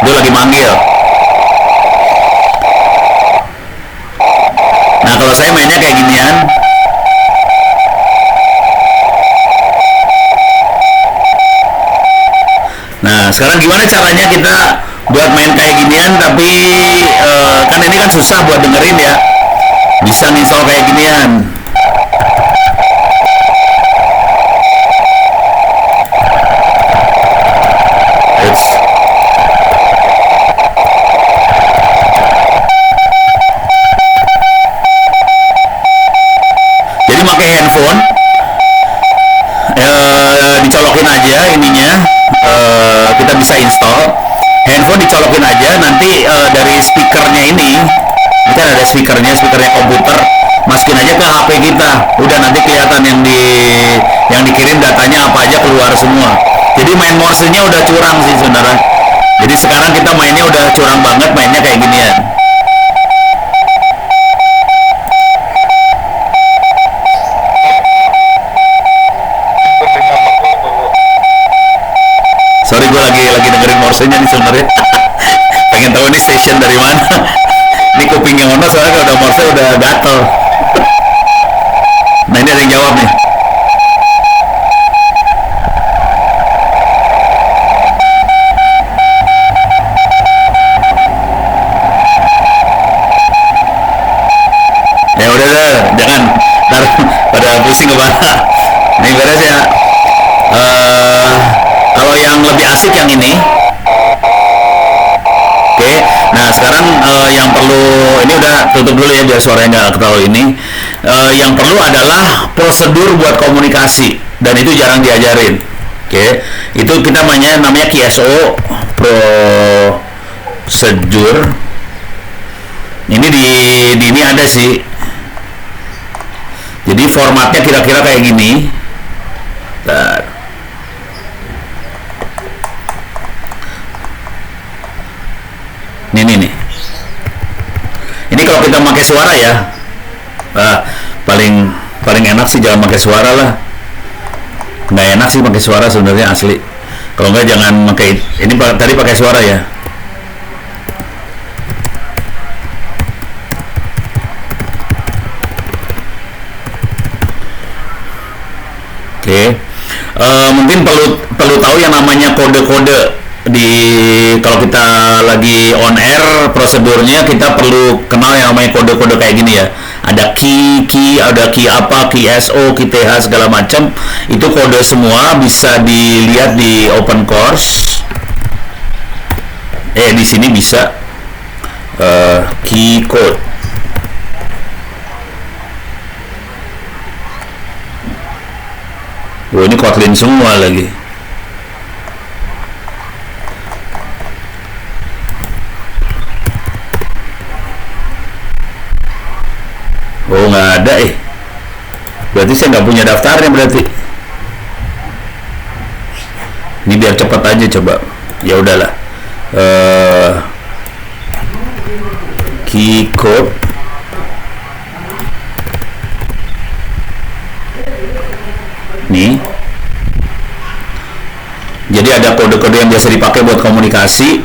Dia lagi manggil. Nah kalau saya mainnya kayak ginian. Nah sekarang gimana caranya kita buat main kayak ginian, tapi kan ini kan susah buat dengerin ya. Bisa install kayak ginian. Jadi pakai handphone, dicolokin aja ininya, kita bisa install. Handphone dicolokin aja, nanti dari speakernya ini kan ada speakernya komputer, masukin aja ke HP kita. Udah nanti kelihatan yang dikirim datanya apa aja keluar semua. Jadi main Morse-nya udah curang sih saudara. Jadi sekarang kita mainnya udah curang banget, mainnya kayak ginian. Sorry gue lagi dengerin Morse-nya nih sebenarnya. Pengen tahu nih station dari mana. Ini kupingnya Ono soalnya kalau udah Morse udah gatel. Nah ini ada yang jawab nih. Ya udah jangan ntar pada pusing kepala. Ini beres ya. Kalau yang lebih asik yang ini. Oke. Nah sekarang yang perlu, ini udah tutup dulu ya biar suaranya nggak terlalu ini. Yang perlu adalah prosedur buat komunikasi, dan itu jarang diajarin. Oke. Itu kita namanya QSO, prosedur. Ini di ini ada sih. Jadi formatnya kira-kira kayak gini. Bentar. Nih. Ini kalau kita pakai suara ya, paling enak sih jangan pakai suara lah. Nggak enak sih pakai suara sebenarnya asli. Kalau nggak jangan pakai. Ini tadi pakai suara ya. Oke. Mungkin perlu tahu yang namanya kode-kode. Kalau kita lagi on air, prosedurnya kita perlu kenal yang namanya kode-kode kayak gini ya. Ada key, ada key apa, key SO, key TH segala macam. Itu kode semua, bisa dilihat di open course. Di sini bisa key code. Oh, ini Kotlin semua lagi. Oh nggak ada berarti saya nggak punya daftarnya berarti. Ini biar cepat aja coba. Ya udahlah. Key code. Nih. Jadi ada kode-kode yang biasa dipakai buat komunikasi.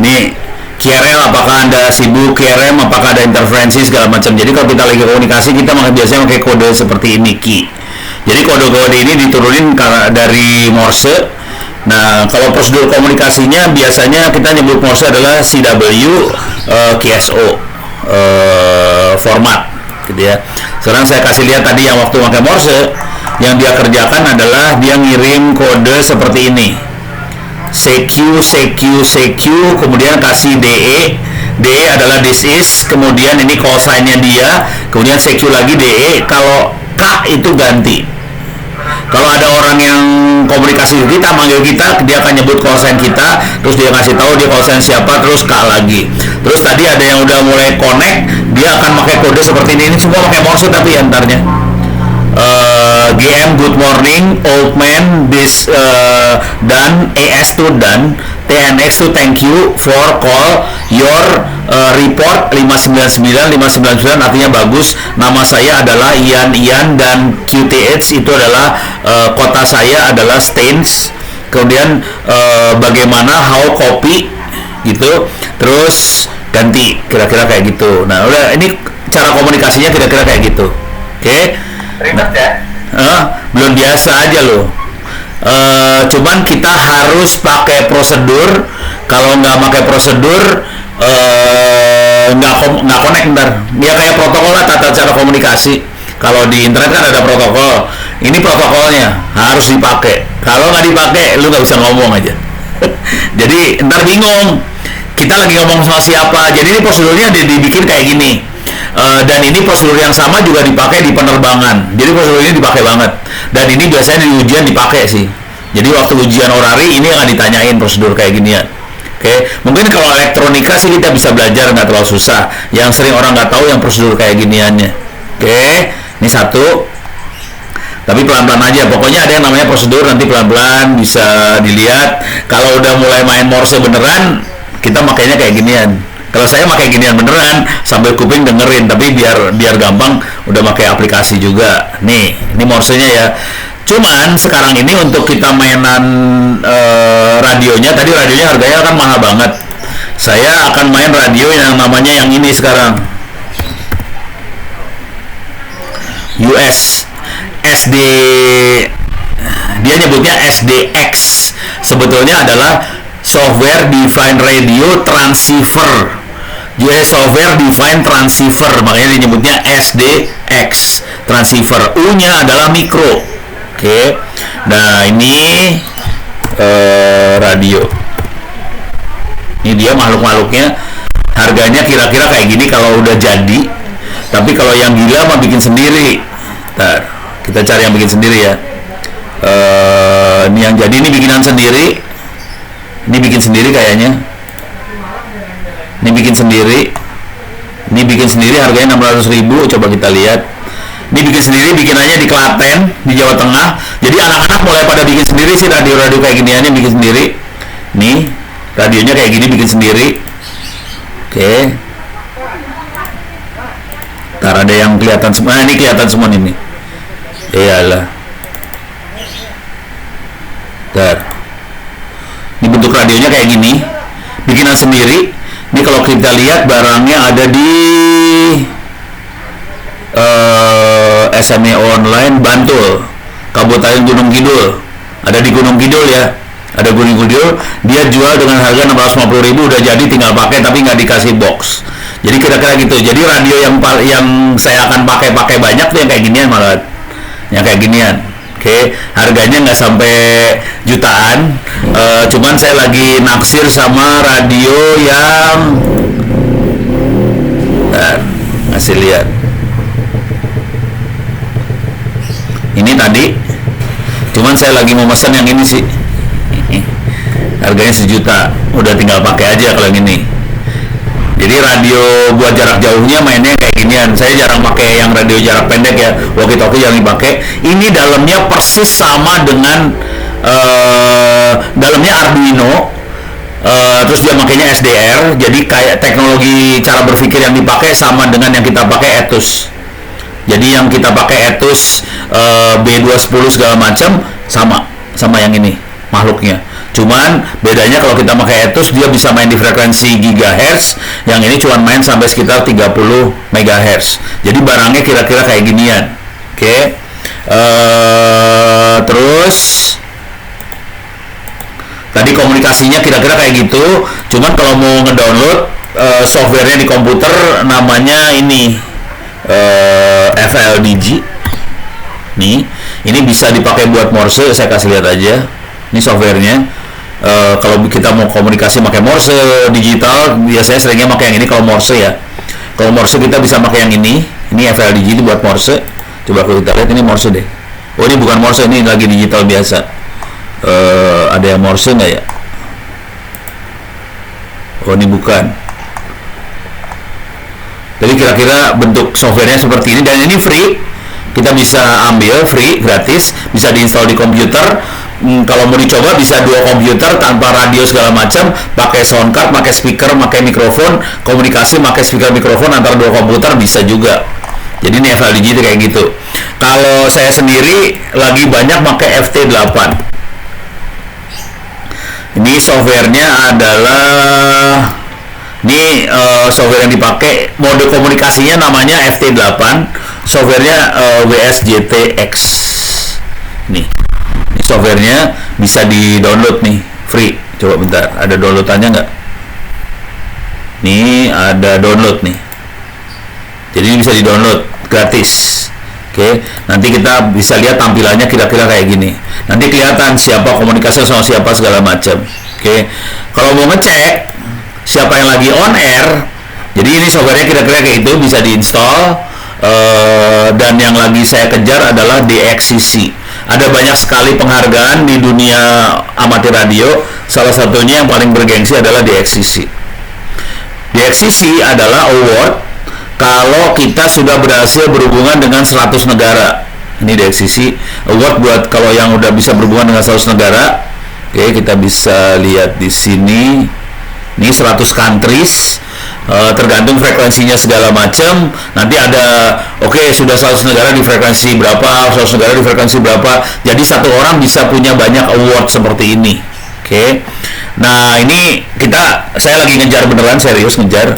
Nih. QRL, apakah Anda sibuk, QRM, apakah ada interferensi segala macam. Jadi kalau kita lagi komunikasi, kita biasanya pakai kode seperti ini, key. Jadi kode-kode ini diturunin dari Morse. Nah, kalau prosedur komunikasinya biasanya kita nyebut Morse adalah CW QSO format, gitu ya. Sekarang saya kasih lihat tadi yang waktu pakai Morse, yang dia kerjakan adalah dia ngirim kode seperti ini. CQ, kemudian kasih DE adalah this is, kemudian ini call sign-nya dia, kemudian CQ lagi DE, kalau K itu ganti. Kalau ada orang yang komunikasi kita, manggil kita, dia akan nyebut call sign kita, terus dia kasih tahu dia call sign siapa, terus K lagi. Terus tadi ada yang udah mulai connect, dia akan pakai kode seperti ini semua pakai Morse tapi antarnya. GM good morning, old man this done, AS to done, TNX to thank you for call your report 599 artinya bagus. Nama saya adalah Ian dan QTH itu adalah kota saya adalah Stains. Kemudian bagaimana how copy gitu, terus ganti kira-kira kayak gitu. Nah udah, ini cara komunikasinya kira-kira kayak gitu. Oke. Ribet ya? Belum biasa aja loh. Cuman kita harus pakai prosedur. Kalau nggak pakai prosedur nggak connect ntar. Ya kayak protokol lah, tata cara komunikasi. Kalau di internet kan ada protokol. Ini protokolnya harus dipakai. Kalau nggak dipakai, lu nggak bisa ngomong aja. Jadi ntar bingung. Kita lagi ngomong sama siapa. Jadi ini prosedurnya dibikin kayak gini. Dan ini prosedur yang sama juga dipakai di penerbangan. Jadi prosedur ini dipakai banget. Dan ini biasanya di ujian dipakai sih. Jadi waktu ujian orari ini akan ditanyain prosedur kayak ginian. Oke, mungkin kalau elektronika sih kita bisa belajar, nggak terlalu susah. Yang sering orang nggak tahu yang prosedur kayak giniannya. Oke, ini satu. Tapi pelan-pelan aja. Pokoknya ada yang namanya prosedur, nanti pelan-pelan bisa dilihat. Kalau udah mulai main Morse beneran, kita makainya kayak ginian. Kalau saya pakai ginian beneran sambil kuping dengerin, tapi biar gampang udah pakai aplikasi juga. Nih, ini Morse-nya ya. Cuman sekarang ini untuk kita mainan radionya, tadi radionya harganya kan mahal banget. Saya akan main radio yang namanya yang ini sekarang. US SD, dia nyebutnya SDX. Sebetulnya adalah Software Defined Radio Transceiver. Software Defined Transceiver, makanya disebutnya SDX transceiver. U-nya adalah mikro. Oke. Nah, ini radio. Ini dia makhluk-makhluknya. Harganya kira-kira kayak gini kalau udah jadi. Tapi kalau yang gila mah bikin sendiri. Ntar, kita cari yang bikin sendiri ya. Ini yang jadi ini bikinan sendiri. Ini bikin sendiri kayaknya. Ini bikin sendiri. Ini bikin sendiri harganya 600.000. Coba kita lihat. Ini bikin sendiri, bikinannya di Klaten, di Jawa Tengah. Jadi anak-anak mulai pada bikin sendiri sih radio-radio kayak giniannya bikin sendiri. Nih, radionya kayak gini bikin sendiri. Oke. Ntar ada yang kelihatan semua. Nah, ini kelihatan semua ini. Iyalah. Ntar. Ini bentuk radionya kayak gini. Bikinan sendiri. Ini kalau kita lihat barangnya ada di SME Online Bantul, Kabupaten Gunung Kidul. Ada di Gunung Kidul ya. Ada Gunung Kidul. Dia jual dengan harga 650.000 udah jadi, tinggal pakai tapi nggak dikasih box. Jadi kira-kira gitu. Jadi radio yang saya akan pakai banyak tuh yang kayak ginian malah. Yang kayak ginian. Oke, harganya nggak sampai jutaan. Cuman saya lagi naksir sama radio yang ngasih lihat. Ini tadi. Cuman saya lagi mau pesan yang ini sih. Harganya 1 juta. Udah tinggal pakai aja kalau yang ini. Jadi radio buat jarak jauhnya mainnya kayak ginian. Saya jarang pakai yang radio jarak pendek ya. Walkie-talkie jarang dipakai. Ini dalamnya persis sama dengan dalamnya Arduino. Terus dia makainya SDR. Jadi kayak teknologi cara berpikir yang dipakai sama dengan yang kita pakai Etus. Jadi yang kita pakai Etus B210 segala macam sama yang ini makhluknya. Cuman bedanya kalau kita pakai Etus dia bisa main di frekuensi gigahertz, yang ini cuma main sampai sekitar 30 megahertz. Jadi barangnya kira-kira kayak ginian. Oke. Terus tadi komunikasinya kira-kira kayak gitu. Cuman kalau mau ngedownload softwarenya di komputer namanya ini FLDG. Nih, ini bisa dipakai buat Morse. Saya kasih lihat aja. Ini softwarenya. Kalau kita mau komunikasi pakai Morse digital, biasanya seringnya pakai yang ini kalau Morse ya. Kalau Morse kita bisa pakai yang ini. Ini FLDG itu buat Morse. Coba kalau kita lihat ini Morse deh. Oh, ini bukan Morse, ini lagi digital biasa. Ada yang Morse nggak ya? Oh, ini bukan. Jadi kira-kira bentuk softwarenya seperti ini, dan ini free. Kita bisa ambil free, gratis, bisa diinstal di komputer. Kalau mau dicoba bisa 2 komputer tanpa radio segala macam, pakai sound card, pakai speaker, pakai mikrofon, komunikasi pakai speaker mikrofon antara 2 komputer bisa juga. Jadi ini FLDG itu kayak gitu. Kalau saya sendiri lagi banyak pakai FT8. Ini softwarenya adalah software yang dipakai, mode komunikasinya namanya FT8, softwarenya WSJTX. Nih, ini softwarenya bisa di-download nih, free. Coba bentar, ada downloadannya nggak? Nih, ada download nih. Jadi ini bisa di-download gratis. Oke, nanti kita bisa lihat tampilannya kira-kira kayak gini. Nanti kelihatan siapa komunikasi sama siapa segala macam. Oke, kalau mau ngecek siapa yang lagi on air, jadi ini softwarenya kira-kira kayak itu, bisa diinstal. Dan yang lagi saya kejar adalah DXCC. Ada banyak sekali penghargaan di dunia amatir radio. Salah satunya yang paling bergengsi adalah DXCC. DXCC adalah award kalau kita sudah berhasil berhubungan dengan 100 negara. Ini DXCC award buat kalau yang udah bisa berhubungan dengan 100 negara. Oke, kita bisa lihat di sini. Ini 100 countries, tergantung frekuensinya segala macam. Nanti ada, sudah 100 negara di frekuensi berapa, 100 negara di frekuensi berapa. Jadi satu orang bisa punya banyak award seperti ini. Oke. Nah, ini saya lagi ngejar, beneran serius ngejar.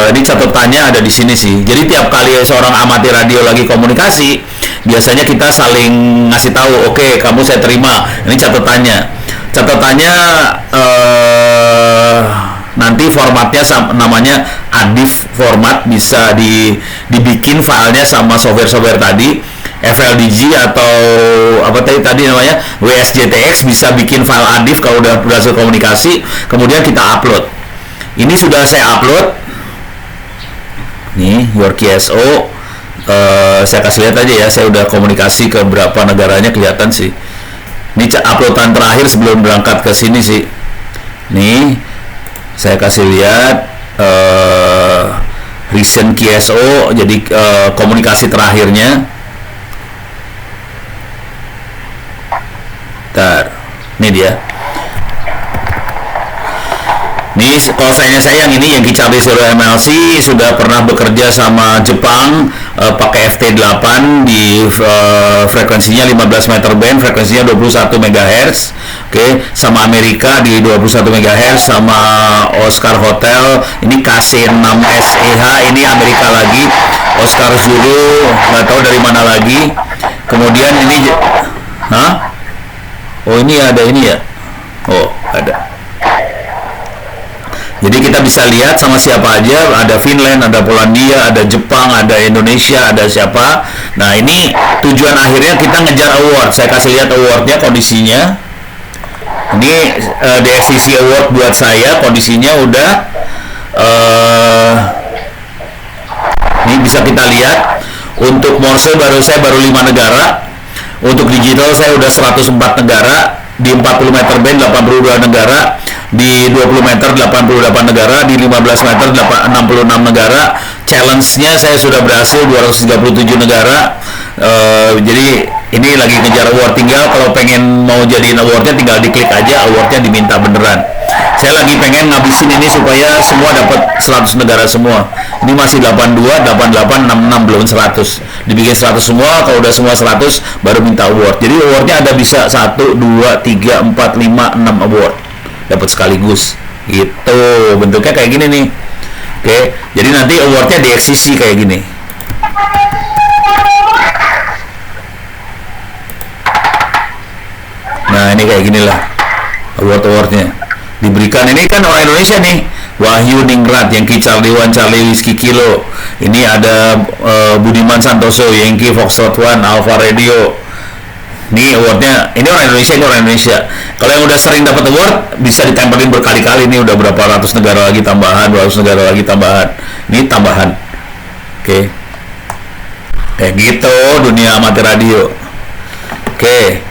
Ini catatannya ada di sini sih. Jadi tiap kali seorang amatir radio lagi komunikasi, biasanya kita saling ngasih tahu, oke, kamu saya terima. Ini catatannya. Nanti formatnya namanya ADIF format, bisa dibikin filenya sama software tadi. FLDG atau apa tadi namanya WSJTX, bisa bikin file ADIF kalau udah berhasil komunikasi, kemudian kita upload. Ini sudah saya upload nih, your QSO. Saya kasih lihat aja ya, saya udah komunikasi ke berapa negaranya, kelihatan sih. Ini uploadan terakhir sebelum berangkat ke sini sih. Nih saya kasih lihat recent QSO, jadi komunikasi terakhirnya. Ini dia. Nih, kalau saya yang ini, yang Charlie Zero MLC sudah pernah bekerja sama Jepang pakai FT8 di frekuensinya 15 meter band, frekuensinya 21 MHz. Oke, sama Amerika di 21 MHz, sama Oscar Hotel, ini KC6SEH, ini Amerika lagi. Oscar Zulu, nggak tahu dari mana lagi. Kemudian ini, oh ini ada ini ya. Oh, ada. Jadi kita bisa lihat sama siapa aja, ada Finland, ada Polandia, ada Jepang, ada Indonesia, ada siapa. Nah, ini tujuan akhirnya kita ngejar award. Saya kasih lihat awardnya, kondisinya. Ini DXCC award buat saya, kondisinya udah ini bisa kita lihat. Untuk Morse saya baru 5 negara. Untuk digital saya udah 104 negara, di 40 meter band 82 negara, di 20 meter 88 negara, di 15 meter 66 negara. Challenge-nya saya sudah berhasil 237 negara. Jadi ini lagi ngejar award, tinggal kalau pengen mau jadiin awardnya tinggal diklik aja, awardnya diminta beneran. Saya lagi pengen ngabisin ini supaya semua dapat 100 negara semua. Ini masih 82, 88, 66, belum 100. Dibikin 100 semua, kalau udah semua 100 baru minta award. Jadi awardnya ada bisa 1, 2, 3, 4, 5, 6 award. Dapat sekaligus. Gitu, bentuknya kayak gini nih. Oke, jadi nanti awardnya DXCC kayak gini. Nah, ini kayak gini lah award-awardnya diberikan. Ini kan orang Indonesia nih, Wahyu Ningrat, Yankee Charlie One Charlie Whiskey Kilo. Ini ada Budiman Santoso, Yankee Foxtrot One Alpha Radio. Ini awardnya, ini orang Indonesia. Kalau yang udah sering dapat award bisa ditempelin berkali-kali. Ini udah berapa ratus negara lagi tambahan, 200 negara lagi tambahan. Ini tambahan. Oke. Kayak gitu dunia amatir radio. Oke.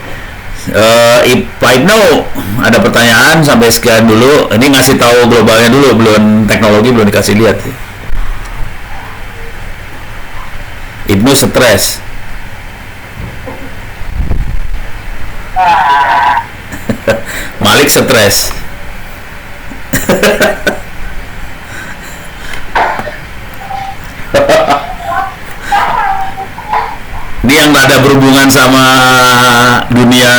If I know, ada pertanyaan sampai sekian dulu. Ini ngasih tahu globalnya dulu, belum teknologi belum dikasih lihat. Ibnu stres. Malik stres. Ini yang ada berhubungan sama dunia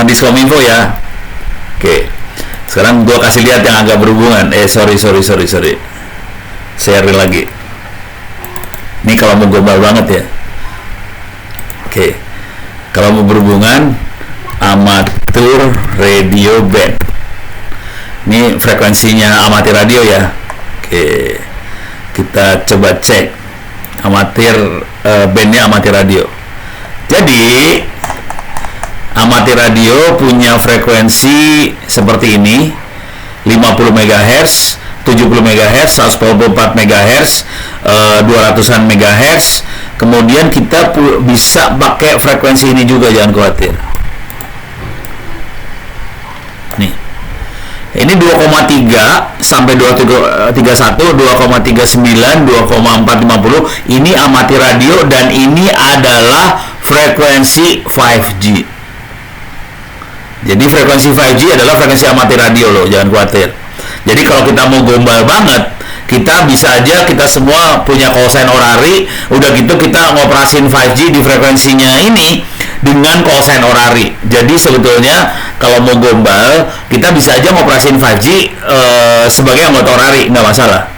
Diskominfo ya. Oke. Sekarang gua kasih lihat yang agak berhubungan. Sorry. Share lagi. Ini kalau mau global banget ya. Oke. Kalau mau berhubungan, amatir radio band. Ini frekuensinya amatir radio ya. Oke. Kita coba cek amatir bandnya amatir radio. Jadi amatir radio punya frekuensi seperti ini, 50 MHz, 70 MHz, 144 MHz, 200-an MHz. Kemudian kita bisa pakai frekuensi ini juga, jangan khawatir. Nih. Ini 2,3 sampai 2,31, 2,39, 2,450. Ini amatir radio dan ini adalah frekuensi 5G. Jadi frekuensi 5G adalah frekuensi amatir radio loh, jangan khawatir. Jadi kalau kita mau gombal banget, kita bisa aja, kita semua punya callsign Orari, udah gitu kita ngoperasin 5G di frekuensinya ini dengan callsign Orari. Jadi sebetulnya kalau mau gombal, kita bisa aja ngoperasin 5G sebagai anggota Orari, nggak masalah.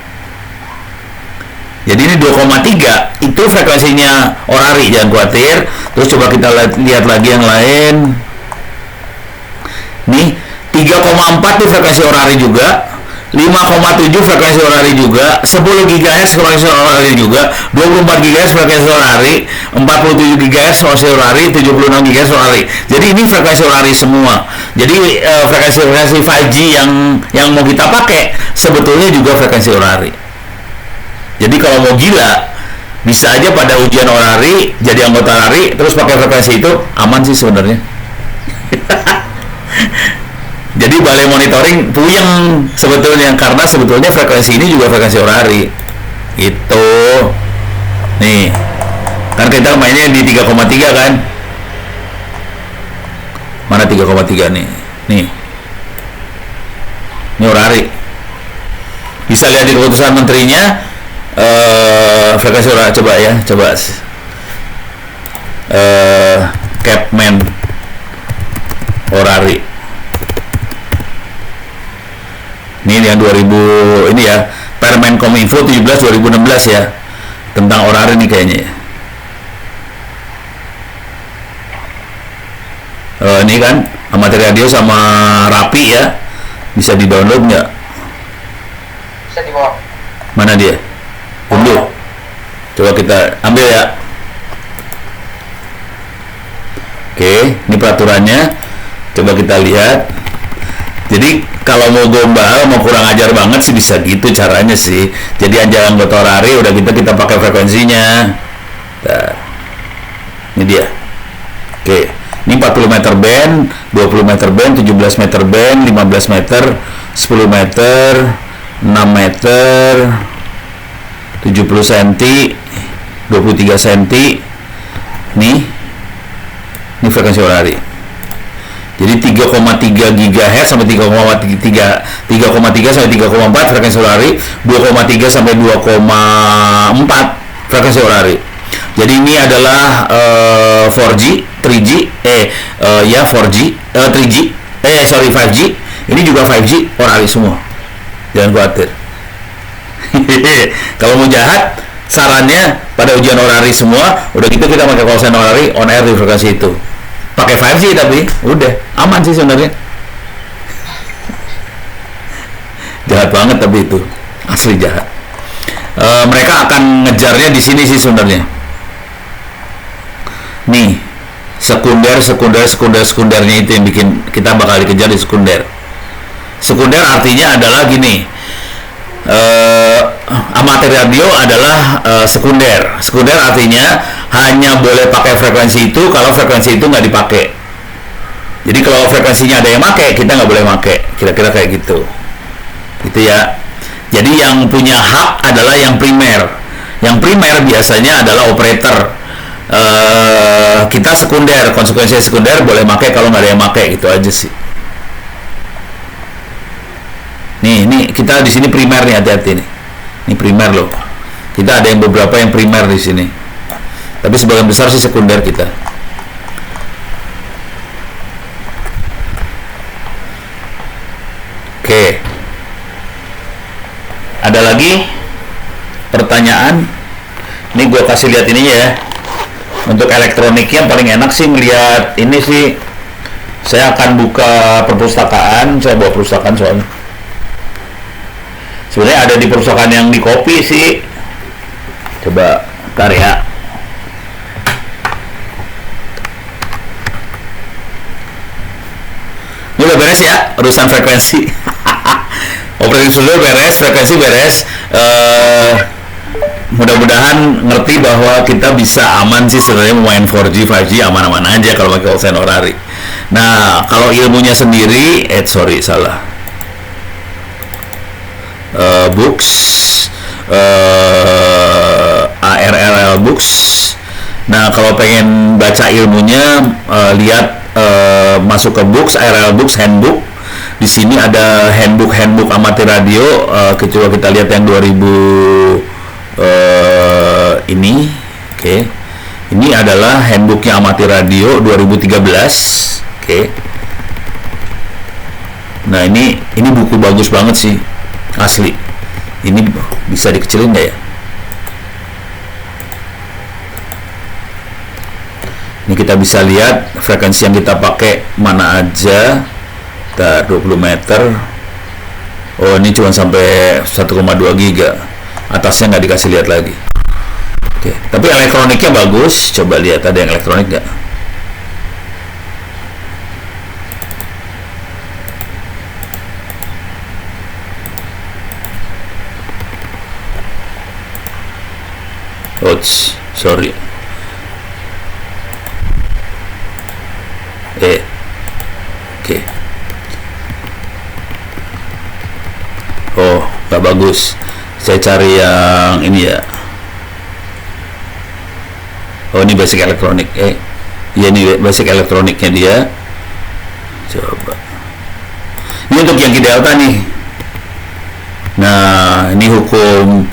Jadi ini 2,3 itu frekuensinya Orari, jangan khawatir. Terus coba kita lihat lagi yang lain. Nih 3,4 itu frekuensi Orari juga, 5,7 frekuensi Orari juga, 10 GHz frekuensi Orari juga, 24 GHz frekuensi Orari, 47 GHz frekuensi Orari, 76 GHz Orari. Jadi ini frekuensi Orari semua. Jadi frekuensi 5G yang mau kita pakai sebetulnya juga frekuensi Orari. Jadi kalau mau gila, bisa aja pada ujian Orari jadi anggota Orari terus pakai frekuensi itu, aman sih sebenarnya. Jadi balai monitoring puyeng sebetulnya, karena sebetulnya frekuensi ini juga frekuensi Orari itu. Nih kan kita mainnya di 3,3 kan, mana 3,3 nih ini Orari, bisa lihat di keputusan menterinya. Frekuensi Orari, coba ya, coba Capman Orari. Ini yang 2000 ini ya, Permen Kominfo 17 2016 ya, tentang Orari nih kayaknya ya. Ini kan amatir radio sama Rapi ya, bisa di download nggak? Bisa dibawa. Mana dia? Unduh. Coba kita ambil ya. Oke, ini peraturannya. Coba kita lihat. Jadi kalau mau gombal, mau kurang ajar banget sih bisa gitu caranya sih. Jadi anjaran anggota Orari, udah gitu kita pakai frekuensinya. Nah, ini dia. Oke, ini 40 meter band, 20 meter band, 17 meter band, 15 meter, 10 meter, 6 meter, 70 cm, 23 cm. Ini frekuensi Orari. Jadi 3,3 GHz sampai 3,3 sampai 3,4 frekuensi Orari, 2,3 sampai 2,4 frekuensi Orari. Jadi ini adalah 4G, 3G, 5G. Ini juga 5G Orari semua. Jangan khawatir. Kalau mau jahat, sarannya pada ujian Orari semua, udah gitu kita pakai callsign Orari on air di frekuensi itu. Pakai 5G tapi udah aman sih sebenarnya. Jahat banget tapi itu asli jahat. Mereka akan ngejarnya di sini sih sebenarnya. Nih sekundernya itu yang bikin kita bakal dikejar di sekunder. Sekunder artinya adalah gini. Amatir radio adalah sekunder. Sekunder artinya hanya boleh pakai frekuensi itu kalau frekuensi itu nggak dipakai. Jadi kalau frekuensinya ada yang pakai, kita nggak boleh pakai. Kira-kira kayak gitu. Gitu ya. Jadi yang punya hak adalah yang primer. Yang primer biasanya adalah operator. Kita sekunder, konsekuensi sekunder boleh pakai kalau nggak ada yang pakai, gitu aja sih. Nih kita di sini primer nih, hati-hati nih. Ini primer loh. Kita ada yang beberapa yang primer di sini. Tapi sebagian besar sih sekunder kita. Oke. Ada lagi pertanyaan? Ini gue kasih lihat ininya ya. Untuk elektroniknya paling enak sih melihat ini sih. Saya akan buka perpustakaan. Saya bawa perpustakaan soalnya. Sebenarnya ada di perpustakaan yang di copy sih. Coba ntar ya. Ini udah beres ya urusan frekuensi. Operating system beres, frekuensi beres. Mudah-mudahan ngerti bahwa kita bisa aman sih sebenarnya main 4G, 5G aman-aman aja kalau pakai call Orari. Nah, kalau ilmunya sendiri, salah. Books, ARRL Books. Nah, kalau pengen baca ilmunya, lihat masuk ke Books, ARRL Books, Handbook. Di sini ada handbook amatir radio. Coba kita lihat yang 2000 ini, oke. Ini adalah handbooknya amatir radio 2013, oke. Nah ini buku bagus banget sih, asli. Ini bisa dikecilin nggak ya? Ini kita bisa lihat frekuensi yang kita pakai mana aja. 20 meter. Oh ini cuma sampai 1,2 giga. Atasnya nggak dikasih lihat lagi. Oke, tapi elektroniknya bagus. Coba lihat ada yang elektronik nggak? Ouch, sorry. Oke. Oh, nggak bagus. Saya cari yang ini ya. Oh, ini basic elektronik. Iya ini basic elektroniknya dia. Coba. Ini untuk yang delta nih. Nah, ini hukum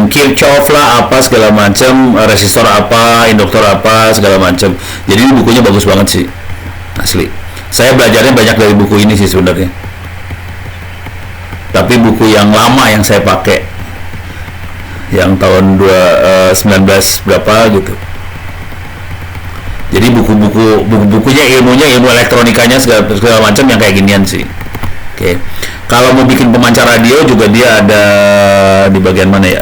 Kirchhoff lah, apa segala macam, resistor apa, induktor apa, segala macam. Jadi ini bukunya bagus banget sih, asli. Saya belajarnya banyak dari buku ini sih sebenarnya. Tapi buku yang lama yang saya pakai, yang tahun 19 berapa gitu. Jadi bukunya ilmu elektronikanya segala macam yang kayak ginian sih. Oke. Kalau mau bikin pemancar radio juga dia ada di bagian mana ya?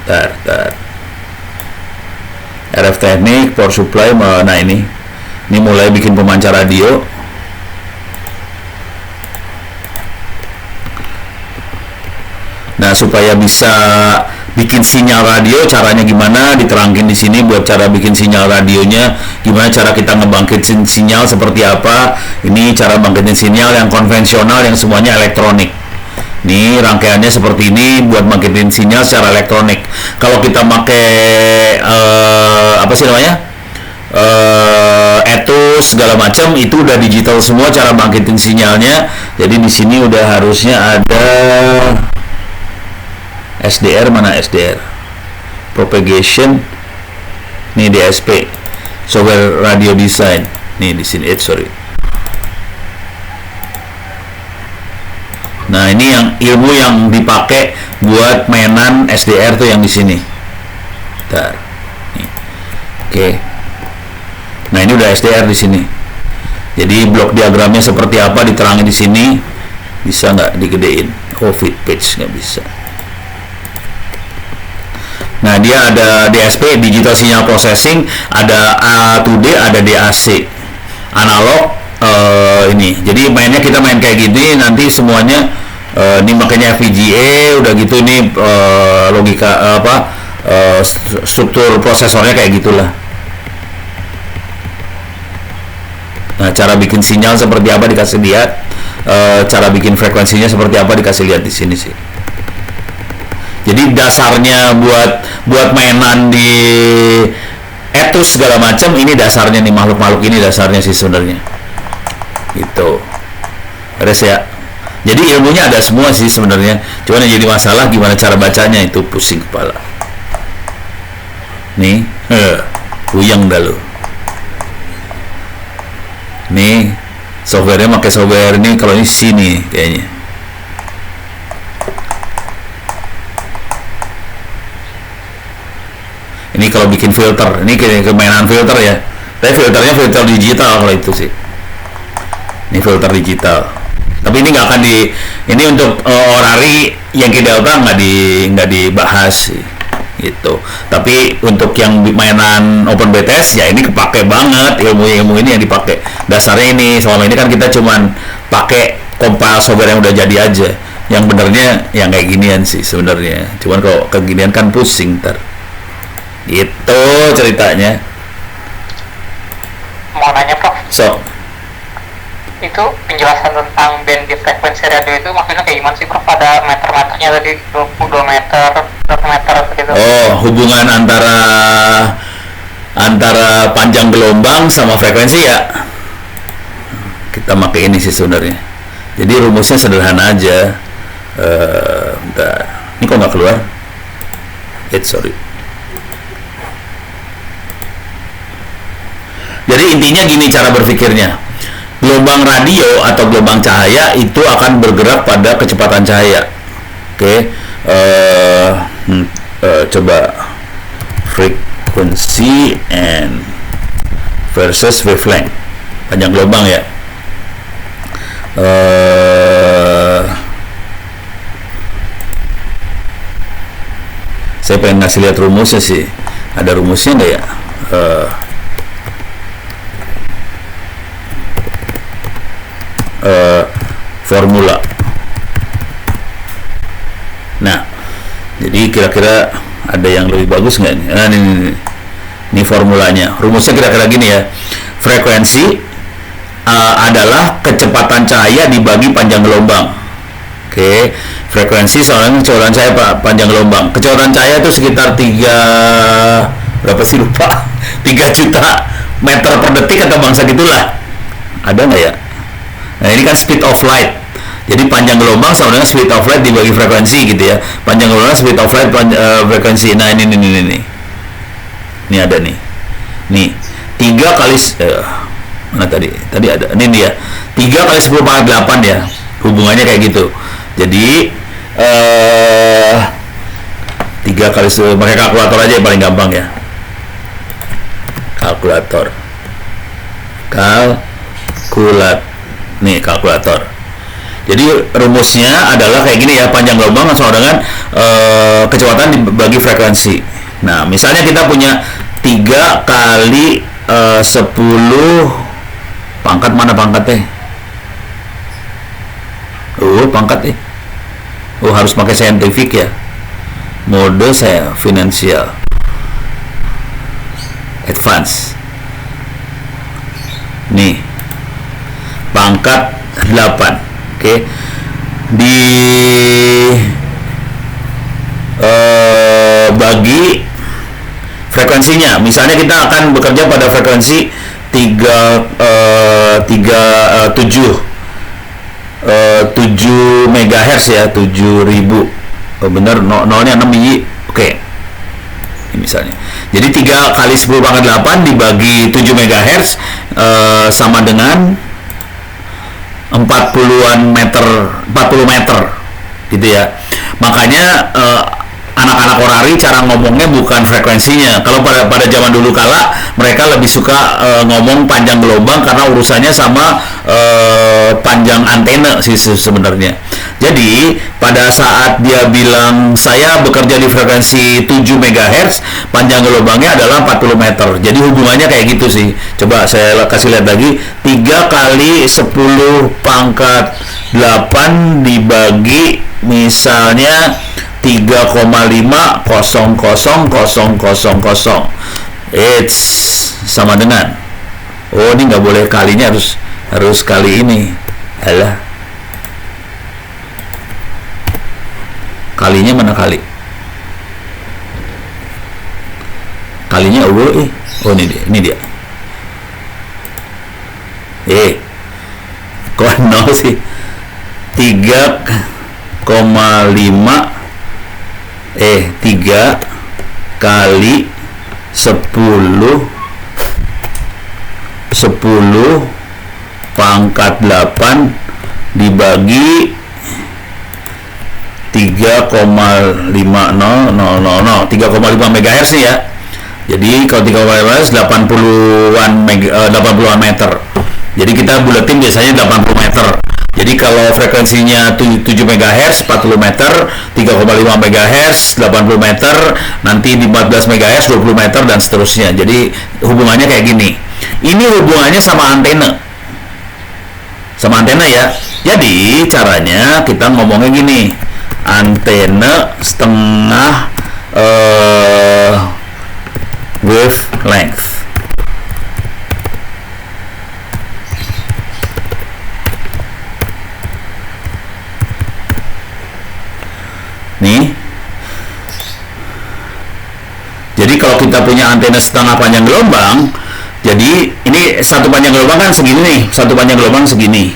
Tar. RF teknik, power supply, nah ini mulai bikin pemancar radio. Nah, supaya bisa bikin sinyal radio, caranya gimana diterangin di sini. Buat cara bikin sinyal radionya, gimana cara kita ngebangkitin sinyal seperti apa. Ini cara bangkitin sinyal yang konvensional, yang semuanya elektronik. Nih rangkaiannya seperti ini buat bangkitin sinyal secara elektronik. Kalau kita pakai apa sih namanya? Etus segala macam itu udah digital semua cara bangkitin sinyalnya. Jadi di sini udah harusnya ada SDR, mana SDR? Propagation. Nih DSP. Software Radio Design. Nih di sini. Sorry. Nah, ini yang ilmu yang dipakai buat mainan SDR tuh yang di sini. Bentar. Nih. Oke. Nah, ini udah SDR di sini. Jadi blok diagramnya seperti apa diterangin di sini. Bisa nggak digedein? Oh, fit page nggak bisa. Nah, dia ada DSP, Digital Signal Processing, ada A2D, ada DAC. Analog ini. Jadi mainnya kita main kayak gini, nanti semuanya ini makanya FPGA udah gitu nih logika struktur prosesornya kayak gitulah. Nah, cara bikin sinyal seperti apa dikasih lihat, cara bikin frekuensinya seperti apa dikasih lihat di sini sih. Jadi dasarnya buat mainan di etus segala macam, ini dasarnya nih, makhluk-makhluk ini dasarnya sih sebenarnya. Gitu. Beres ya. Jadi ilmunya ada semua sih sebenarnya. Cuman yang jadi masalah gimana cara bacanya, itu pusing kepala. Nih, puyeng dah lu. Nih, softwarenya pakai software ini, kalau ini sini kayaknya. Ini kalau bikin filter, ini kayak kemainan filter ya. Tapi filternya filter digital kalau itu sih. Ini filter digital. Tapi ini nggak akan ini untuk orari yang ke Delta nggak dibahas sih, gitu. Tapi untuk yang mainan OpenBTS ya ini kepake banget ilmu ini yang dipakai. Dasarnya ini selama ini kan kita cuman pakai compile software yang udah jadi aja. Yang benernya yang kayak ginian sih sebenarnya. Cuman kalau keginian kan pusing ntar. Itu ceritanya. Mau nanya Prof, So, itu penjelasan tentang band di frekuensi radio itu maksudnya kayak gimana sih Prof? Ada meter-meternya tadi 22 meter, berapa meter gitu. oh, hubungan antara panjang gelombang sama frekuensi ya. Kita pakai ini sih sebenarnya. Jadi rumusnya sederhana aja. Bentar. Ini kok nggak keluar? Sorry. Jadi intinya gini cara berpikirnya. Gelombang radio atau gelombang cahaya itu akan bergerak pada kecepatan cahaya. Oke. Coba frequency and versus wavelength. Panjang gelombang ya. Saya pengen ngasih lihat rumusnya sih. Ada rumusnya nggak ya? Formula. Nah, jadi kira-kira ada yang lebih bagus nggak nih? Nah, ini formulanya. Rumusnya kira-kira gini ya. Frekuensi adalah kecepatan cahaya dibagi panjang gelombang. Oke, frekuensi soalnya kecepatan cahaya panjang gelombang. Kecepatan cahaya itu sekitar 3 berapa sih lupa? 3 juta meter per detik atau bangsa gitulah. Ada nggak ya? Nah, ini kan speed of light. Jadi panjang gelombang sama dengan speed of light dibagi frekuensi gitu ya. Panjang gelombang speed of light frekuensi. Nah, ini. Ini ada nih. Nih, 3 kali mana tadi? Tadi ada. Ini dia. 3 kali 10 pangkat 8 ya. Hubungannya kayak gitu. Jadi 3 kali 10 pakai kalkulator aja yang paling gampang ya. Kalkulator. Nih kalkulator. Jadi rumusnya adalah kayak gini ya, panjang gelombang sama dengan kecepatan dibagi frekuensi. Nah, misalnya kita punya 3 kali 10 pangkat, mana pangkatnya? Pangkat harus pakai saintifik ya. Mode saya finansial advance. Nih pangkat 8. Oke. Bagi frekuensinya, misalnya kita akan bekerja pada frekuensi 7 MHz ya, 7000. Bener, nolnya 6 biji. Oke. Ini misalnya. Jadi 3 kali 10 pangkat 8 dibagi 7 MHz sama dengan 40 meter gitu ya. Makanya anak-anak orari cara ngomongnya bukan frekuensinya. Kalau pada zaman dulu kala mereka lebih suka ngomong panjang gelombang karena urusannya sama panjang antena sih sebenarnya. Jadi pada saat dia bilang saya bekerja di frekuensi 7 MHz, panjang gelombangnya adalah 40 meter. Jadi hubungannya kayak gitu sih. Coba saya kasih lihat lagi. 3 kali 10 pangkat 8 dibagi misalnya 3,5000000. It's sama dengan. Oh, ini nggak boleh kalinya, harus kali ini. Alah. Kalinya mana kali? Kalinya oh ini dia. Kok 0 sih? 3,5 3 kali 10 pangkat 8 dibagi 3,5 MHz nih ya. Jadi kalau 3,5 80-an meter. Jadi kita buletin biasanya 80 meter. Jadi kalau frekuensinya 7 MHz 40 meter, 3,5 MHz 80 meter, nanti di 14 MHz 20 meter dan seterusnya. Jadi hubungannya kayak gini. Ini hubungannya sama antena. Sama antena ya. Jadi caranya kita ngomongnya gini. Antena setengah wavelength. Nih. Jadi kalau kita punya antena setengah panjang gelombang, jadi ini satu panjang gelombang kan segini nih, satu panjang gelombang segini.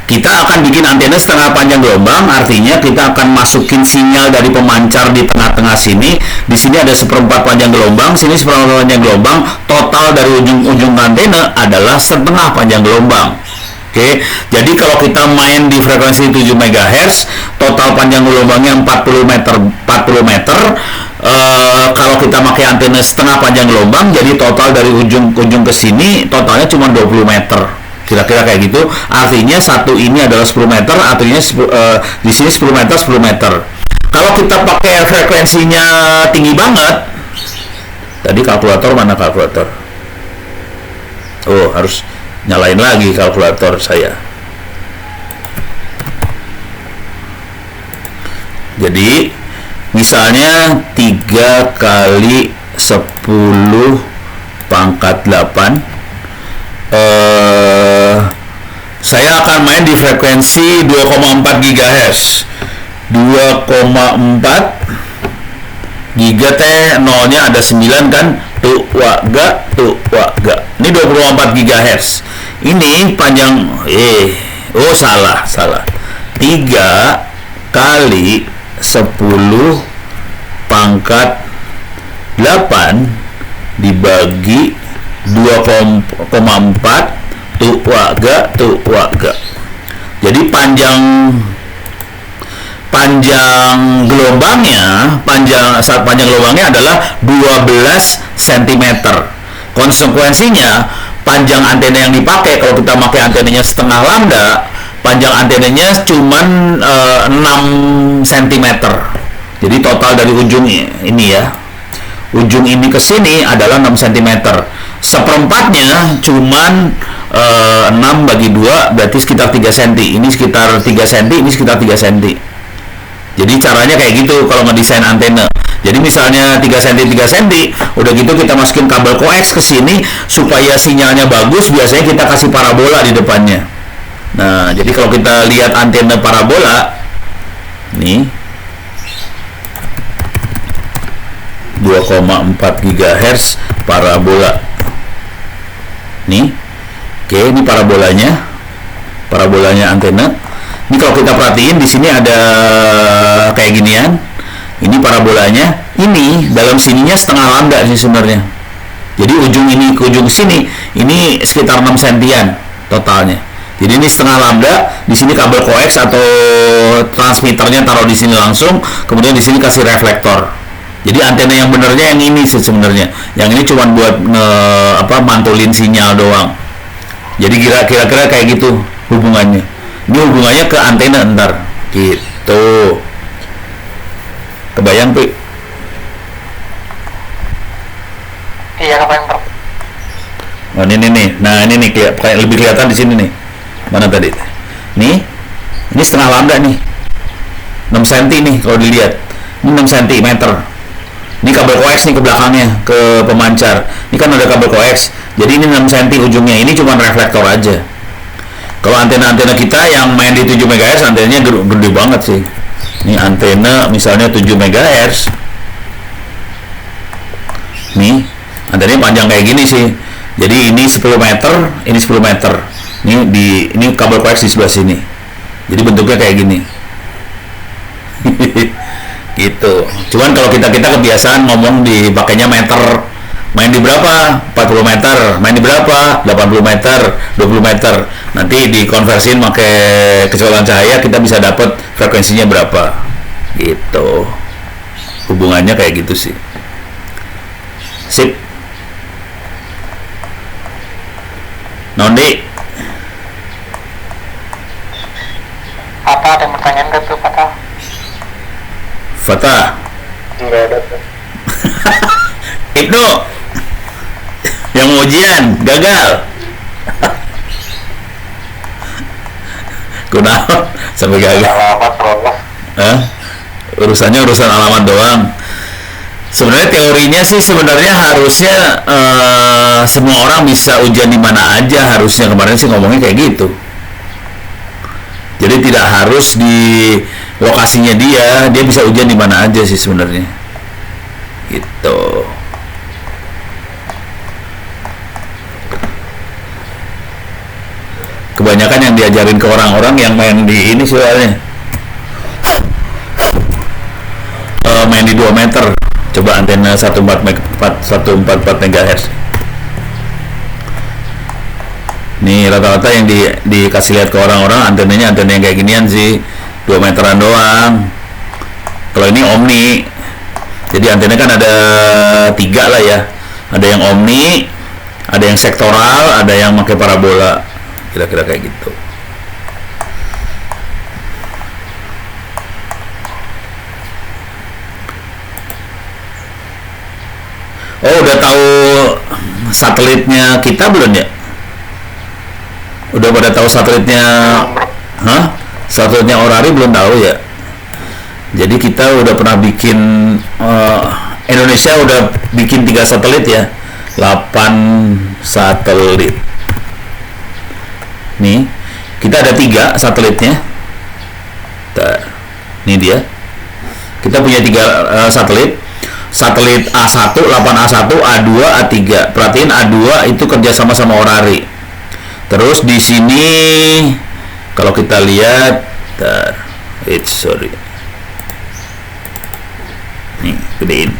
Kita akan bikin antena setengah panjang gelombang, artinya kita akan masukin sinyal dari pemancar di tengah-tengah sini. Di sini ada seperempat panjang gelombang, sini seperempat panjang gelombang. Total dari ujung-ujung antena adalah setengah panjang gelombang. Oke, jadi kalau kita main di frekuensi 7 MHz, total panjang gelombangnya 40 meter. Kalau kita pakai antena setengah panjang gelombang, jadi total dari ujung ke sini totalnya cuma 20 meter. Kira-kira kayak gitu. Artinya satu ini adalah 10 meter, artinya di sini 10 meter, 10 meter. Kalau kita pakai frekuensinya tinggi banget, tadi kalkulator mana kalkulator? Oh, harus nyalain lagi kalkulator saya. Jadi misalnya 3 kali 10 pangkat 8, saya akan main di frekuensi 2,4 GHz. 2,4 giga teh nolnya ada 9 kan, tuh waga. Ini 24 GHz. Ini panjang salah 3 kali 10 pangkat 8 dibagi 2,4 tuh waga. Jadi panjang gelombangnya adalah 12 cm. Konsekuensinya panjang antena yang dipakai, kalau kita pakai antenanya setengah lambda, panjang antenanya cuman 6 cm. Jadi total dari ujung ini ya, ujung ini ke sini adalah 6 cm. Seperempatnya cuman 6 bagi 2 berarti sekitar 3 cm. Ini sekitar 3 cm, ini sekitar 3 cm. Jadi caranya kayak gitu kalau ngedesain antena. Jadi misalnya 3 cm, 3 cm, udah gitu kita masukin kabel koax ke sini supaya sinyalnya bagus, biasanya kita kasih parabola di depannya. Nah, jadi kalau kita lihat antena parabola nih 2,4 GHz parabola. Nih. Oke, ini parabolanya antena. Ini kalau kita perhatiin di sini ada kayak ginian. Ini parabolanya. Ini dalam sininya setengah lambda sih sebenarnya. Jadi ujung ini ke ujung sini ini sekitar 6 sentian totalnya. Jadi ini setengah lambda, di sini kabel koax atau transmitternya taruh di sini langsung, kemudian di sini kasih reflektor. Jadi antena yang benernya yang ini sih sebenarnya. Yang ini cuma buat mantulin sinyal doang. Jadi kira-kira kayak gitu hubungannya. Ini hubungannya ke antena ntar. Gitu. Kebayang, Pi? Iya, kebayang, Bro. Oh, ini nih. Nah, ini nih kayak lebih kelihatan di sini nih. Mana tadi? Nih. Ini setengah lambda nih. 6 cm nih kalau dilihat. Ini 6 cm. Ini kabel koax nih ke belakangnya, ke pemancar. Ini kan ada kabel koax. Jadi ini 6 cm ujungnya. Ini cuma reflektor aja. Kalau antena-antena kita yang main di 7 MHz, antenanya gede banget sih. Ini antena misalnya 7 MHz. Nih, antenanya panjang kayak gini sih. Jadi ini 10 meter, ini 10 meter. Ini kabel koax di sebelah sini. Jadi bentuknya kayak gini. Gitu. Cuman kalau kita kebiasaan ngomong dipakainya meter. Main di berapa? 40 meter. Main di berapa? 80 meter, 20 meter. Nanti dikonversiin pakai kecepatan cahaya, kita bisa dapat frekuensinya berapa. Gitu. Hubungannya kayak gitu sih. Sip. Nondi. Apa ada yang pertanyaan gak tuh Fatah? Fatah. Enggak ada. Ibnu. Yang mau ujian gagal. Kunaon sampai gagal. Alamat lolos. Urusannya urusan alamat doang. Sebenarnya teorinya sih sebenarnya harusnya semua orang bisa ujian di mana aja, harusnya kemarin sih ngomongnya kayak gitu. Jadi tidak harus di lokasinya dia bisa ujian di mana aja sih sebenarnya. Gitu. Kebanyakan yang diajarin ke orang-orang yang main di ini soalnya main di 2 meter. Coba antena 144 MHz. Nih rata-rata yang dikasih lihat ke orang-orang antenanya antena yang kayak ginian sih, 2 meteran doang. Kalau ini omni, jadi antena kan ada 3 lah ya. Ada yang omni, ada yang sektoral, ada yang pakai parabola. Kira-kira kayak gitu. Oh, udah tahu satelitnya kita belum ya? Udah pada tahu satelitnya? Hah? Satelitnya Orari belum tahu ya? Jadi kita udah pernah bikin Indonesia udah bikin 3 satelit ya, 8 satelit. Nih, kita ada 3 satelitnya. Ini dia. Kita punya 3 satelit. Satelit A1, 8A1, A2, A3. Perhatiin A2 itu kerja sama Orari. Terus di sini kalau kita lihat, sorry. Nih, gedein.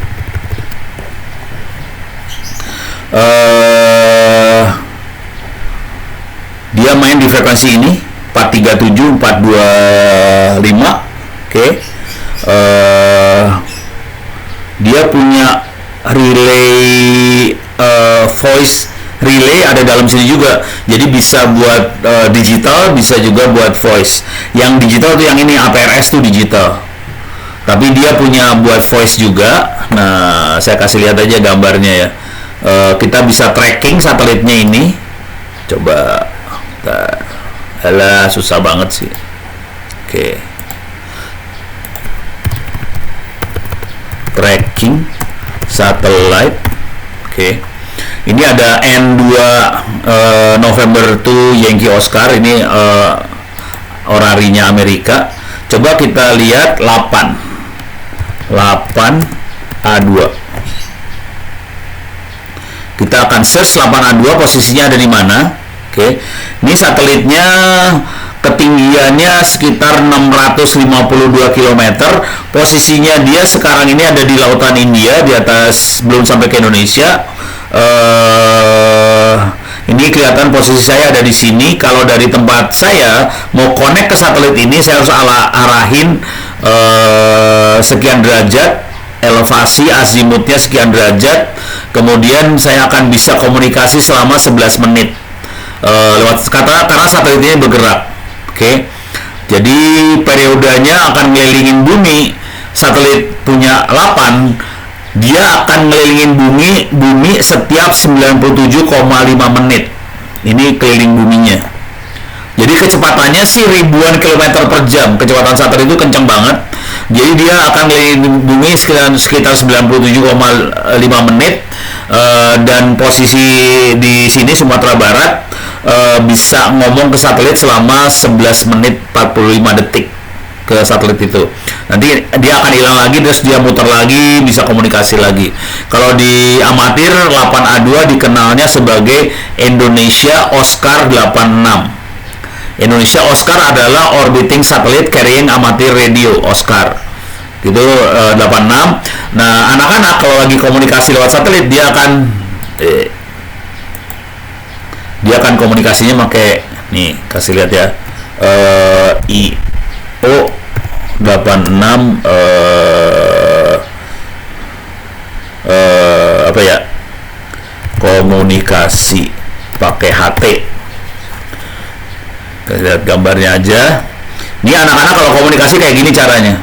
Dia main di frekuensi ini 437, 425. Oke. Dia punya relay voice relay ada dalam sini juga, jadi bisa buat digital, bisa juga buat voice. Yang digital tuh yang ini APRS tuh digital, tapi dia punya buat voice juga. Nah, saya kasih lihat aja gambarnya ya. Kita bisa tracking satelitnya ini. Coba, alah susah banget sih. Oke. Tracking satellite. Oke. Ini ada N2 November 2 Yankee Oscar, ini orarinya Amerika. Coba kita lihat 8 A2. Kita akan search 8 A2 posisinya ada di mana. Oke. Ini satelitnya ketinggiannya sekitar 652 km. Posisinya dia sekarang ini ada di lautan India, di atas, belum sampai ke Indonesia. Ini kelihatan posisi saya ada di sini. Kalau dari tempat saya mau connect ke satelit ini, saya harus arahin sekian derajat, elevasi azimutnya sekian derajat. Kemudian saya akan bisa komunikasi selama 11 menit lewat karena satelit ini bergerak. Oke. Jadi periodenya akan ngelilingin bumi. Satelit punya 8, dia akan ngelilingin bumi setiap 97,5 menit. Ini keliling buminya. Jadi kecepatannya sih ribuan kilometer per jam. Kecepatan satelit itu kencang banget. Jadi dia akan ngelilingin bumi sekitar 97,5 menit. Dan posisi di sini Sumatera Barat bisa ngomong ke satelit selama 11 menit 45 detik. ke satelit itu. Nanti dia akan hilang lagi, terus dia muter lagi, bisa komunikasi lagi. Kalau di amatir 8A2 dikenalnya sebagai Indonesia Oscar 86. Indonesia Oscar adalah orbiting satellite carrying amateur radio Oscar. Gitu 86. Nah, anak-anak kalau lagi komunikasi lewat satelit dia akan komunikasinya pakai nih, kasih lihat ya. IO 86 apa ya? Komunikasi pakai HT. Kasih lihat gambarnya aja. Ini anak-anak kalau komunikasi kayak gini caranya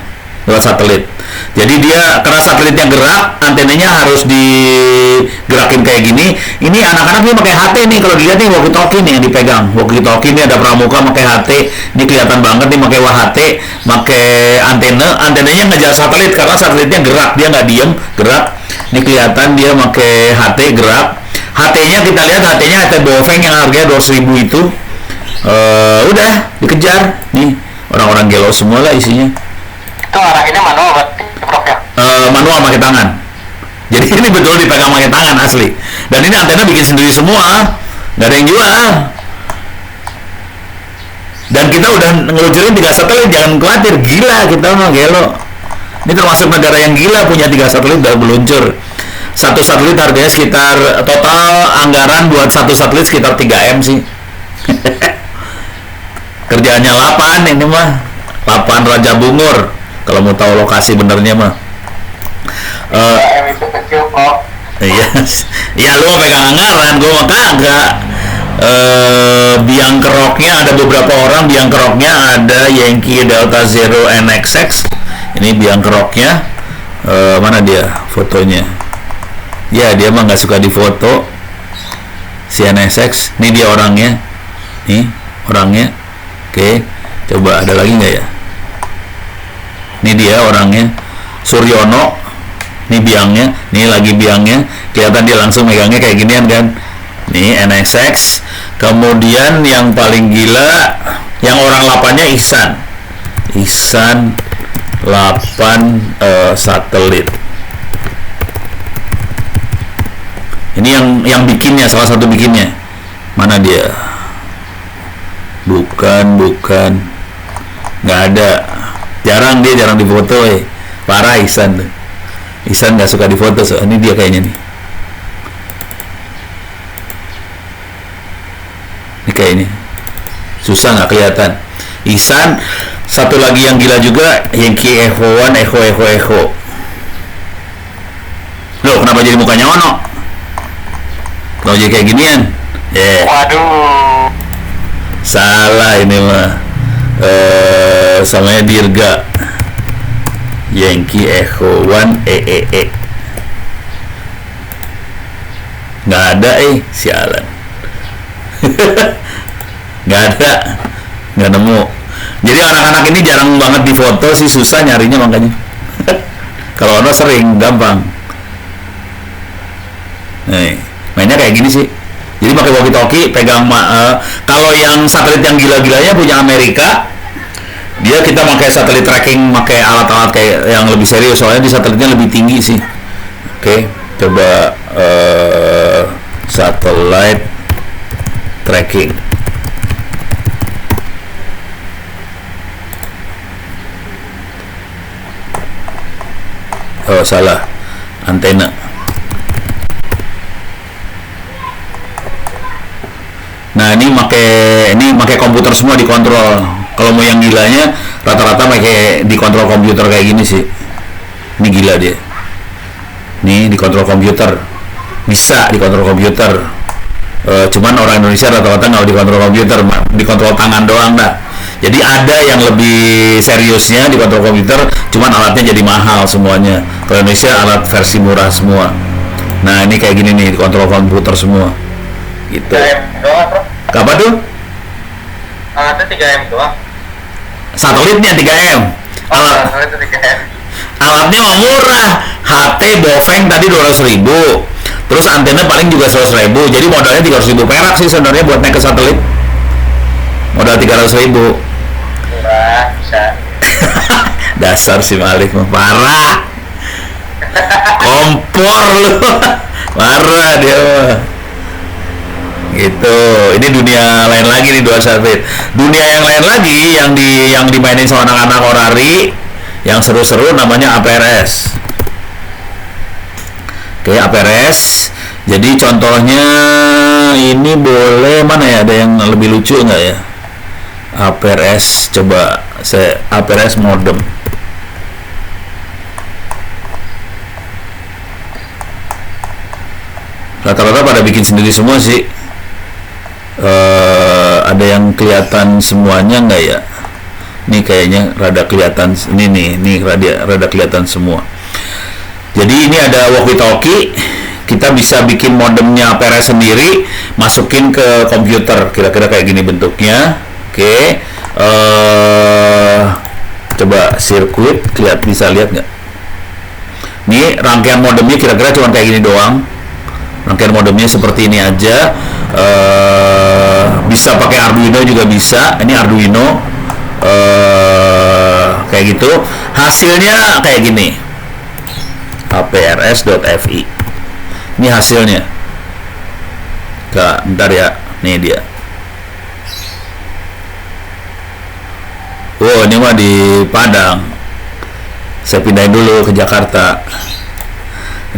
lewat satelit. Jadi dia karena satelitnya gerak, antenanya harus digerakin kayak gini. Ini anak-anak nih pakai HT nih, kalau dilihat nih walkie talkie nih yang dipegang. Walkie talkie ini ada pramuka pakai HT. Ini kelihatan banget nih pakai HT, pakai antenanya ngejar satelit karena satelitnya gerak, dia nggak diem, gerak. Ini kelihatan dia pakai HT gerak. HT-nya kita lihat, HT-nya HT Bofeng yang harganya 200.000 itu. Udah dikejar nih, orang-orang gelo semua lah isinya. Itu arahinnya manual berarti, Prof ya? Manual pakai tangan. Jadi ini betul dipegang pakai tangan asli. Dan ini antena bikin sendiri semua, nggak ada yang jual. Dan kita udah ngeluncurin 3 satelit, jangan khawatir, gila kita mah gelo. Ini termasuk negara yang gila punya 3 satelit udah meluncur. Satu satelit harganya sekitar, total anggaran buat satu satelit sekitar 3M sih. Kerjaannya 8 ini mah, 8 Raja Bungur. Kalau mau tahu lokasi benernya mah. Itu kecil kok. Iya, ya lu pegang anggaran, gue mah kagak. Biang keroknya ada beberapa orang, biang keroknya ada Yankee Delta Zero NXX. Ini biang keroknya. Mana dia fotonya? Ya dia mah nggak suka difoto. Si NSX, ini dia orangnya. Nih orangnya. Oke, coba ada lagi nggak ya? Ini dia orangnya, Suryono. Ini biangnya, nih lagi biangnya. Kelihatan dia langsung megangnya kayak ginian kan. Nih NSX. Kemudian yang paling gila, yang orang 8-nya Ihsan. Ihsan 8 satelit. Ini yang bikinnya, salah satu bikinnya. Mana dia? Bukan. Nggak ada. Jarang difoto parah Ihsan tuh. Ihsan nggak suka difoto, ini dia kayaknya nih. Ini kayaknya susah nggak kelihatan. Ihsan. Satu lagi yang gila juga, Yankee Echo One Echo. Loh, kenapa jadi mukanya Ono? Kalau jadi kayak ginian, Waduh. salah ini mah. Samanya Dirga. Yankee Echo One EEE. Nggak ada sialan. Nggak ada, nggak nemu. Jadi anak-anak ini jarang banget difoto sih, susah nyarinya makanya. Kalau Ono sering, gampang. Nih, mainnya kayak gini sih. Jadi pakai walkie-talkie, pegang kalau yang satelit yang gila-gilanya punya Amerika, dia kita pakai satelit tracking, pakai alat-alat kayak yang lebih serius, soalnya di satelitnya lebih tinggi sih. Oke, coba satellite tracking. Oh salah, antena. Nah ini pakai komputer semua dikontrol. Kalau mau yang gilanya rata-rata pakai dikontrol komputer kayak gini sih. Ini gila dia. Nih dikontrol komputer, bisa dikontrol komputer. Cuman orang Indonesia rata-rata nggak dikontrol komputer, dikontrol tangan doang dah. Jadi ada yang lebih seriusnya dikontrol komputer, cuman alatnya jadi mahal semuanya. Kalau Indonesia alat versi murah semua. Nah ini kayak gini nih, dikontrol komputer semua. Gitu. 3M doang, Bro. Apa tuh? Ada 3M doang. Satelitnya 3M. Itu 3M. Alatnya mah murah. HT Bofeng tadi 200.000. Terus antena paling juga 100.000. Jadi modalnya 300.000 perak sih sebenarnya buat naik ke satelit. Modal 300.000. Murah, bisa. Dasar si Malik mah parah. Kompor lu. Parah dia mah. Gitu. Ini dunia lain lagi nih dua Safit. Dunia yang lain lagi yang dimainin sama anak-anak Orari yang seru-seru namanya APRS. Oke, APRS. Jadi contohnya ini boleh mana ya? Ada yang lebih lucu nggak ya? APRS, coba saya APRS modem. Rata-rata pada bikin sendiri semua sih. Ada yang kelihatan semuanya nggak ya? Ini kayaknya rada kelihatan. Ini rada kelihatan semua. Jadi ini ada walkie-talkie. Kita bisa bikin modemnya APRS sendiri, masukin ke komputer. Kira-kira kayak gini bentuknya. Oke. Coba sirkuit, bisa lihat nggak? Ini rangkaian modemnya kira-kira cuma kayak gini doang. Rangkaian modemnya seperti ini aja. Bisa pakai Arduino juga bisa. Ini Arduino kayak gitu. Hasilnya kayak gini. aprs.fi. Ini hasilnya. Bentar ya. Nih dia. Oh, ini mah di Padang. Saya pindahin dulu ke Jakarta.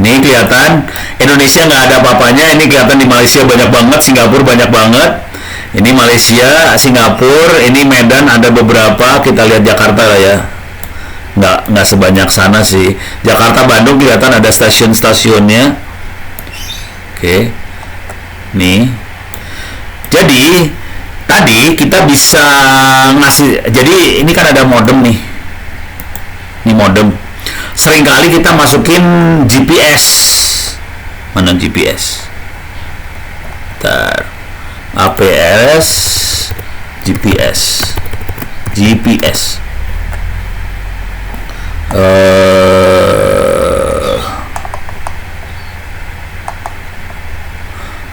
Ini kelihatan Indonesia nggak ada apa-apanya. Ini kelihatan di Malaysia banyak banget, Singapura banyak banget. Ini Malaysia, Singapura, ini Medan ada beberapa. Kita lihat Jakarta lah ya. Nggak sebanyak sana sih. Jakarta, Bandung kelihatan ada stasiun-stasiunnya. Oke. Nih. Jadi tadi kita bisa ngasih. Jadi ini kan ada modem nih. Ini modem. Seringkali kita masukin GPS. Mana GPS? Bentar. APRS GPS.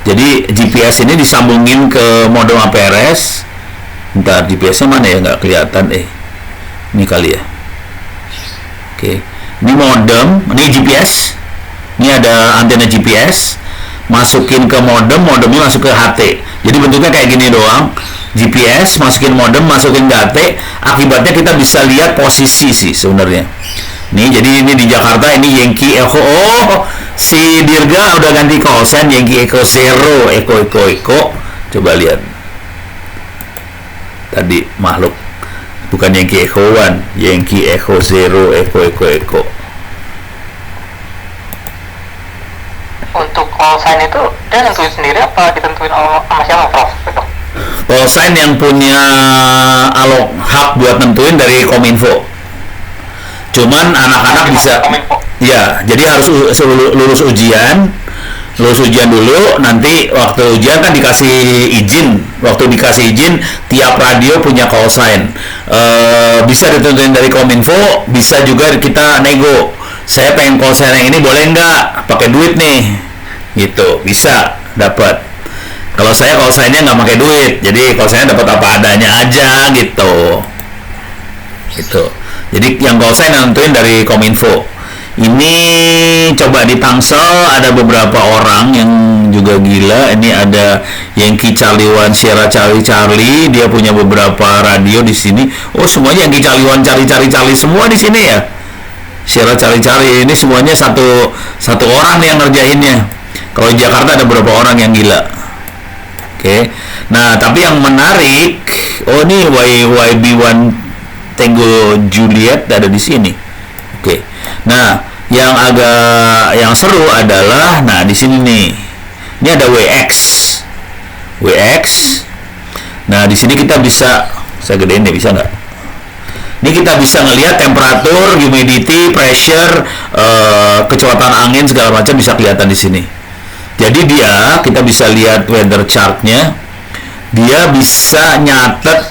Jadi GPS ini disambungin ke modem APRS. Bentar, GPS-nya mana ya? Nggak kelihatan Ini kali ya. Oke. Ini modem, ini GPS. Ini ada antena GPS. Masukin ke modem, modemnya masuk ke HT. Jadi bentuknya kayak gini doang. GPS, masukin modem, masukin ke HT. Akibatnya kita bisa lihat posisi sih sebenarnya. Nih, jadi ini di Jakarta, ini Yankee Echo. Oh, si Dirga udah ganti call sign Yankee Echo Zero, Echo. Coba lihat. Tadi makhluk. Bukan Yankee Echo One, Yankee Echo Zero, Echo. Untuk call sign itu dia nentuin sendiri apa ditentuin sama siapa, Prof? Call sign yang punya hak buat nentuin dari Kominfo. Cuman anak-anak bisa. Ya, jadi harus lulus ujian dulu. Nanti waktu ujian kan dikasih izin. Waktu dikasih izin, tiap radio punya call sign. Bisa ditentuin dari Kominfo, bisa juga kita nego. Saya pengen call sign yang ini, boleh nggak? Pakai duit nih, gitu. Bisa dapat. Kalau saya call sign-nya nggak pakai duit, jadi call sign dapat apa adanya aja, gitu. Jadi yang call sign nentuin dari Kominfo. Ini coba di Tangsel ada beberapa orang yang juga gila. Ini ada Yankee Charlie One, Sierra Charlie. Dia punya beberapa radio di sini. Oh, semuanya Yankee Charlie One, Charlie semua di sini ya. Sierra Charlie ini semuanya satu orang yang ngerjainnya. Kalau di Jakarta ada beberapa orang yang gila. Oke. Nah, tapi yang menarik, ini YB1 Tango Juliet ada di sini. Oke. Nah, yang seru adalah di sini nih. Ini ada WX. Nah, di sini kita bisa, saya gedein deh, bisa nggak? Ini kita bisa ngelihat temperatur, humidity, pressure, kecepatan angin segala macam bisa kelihatan di sini. Jadi kita bisa lihat weather chartnya. Dia bisa nyatet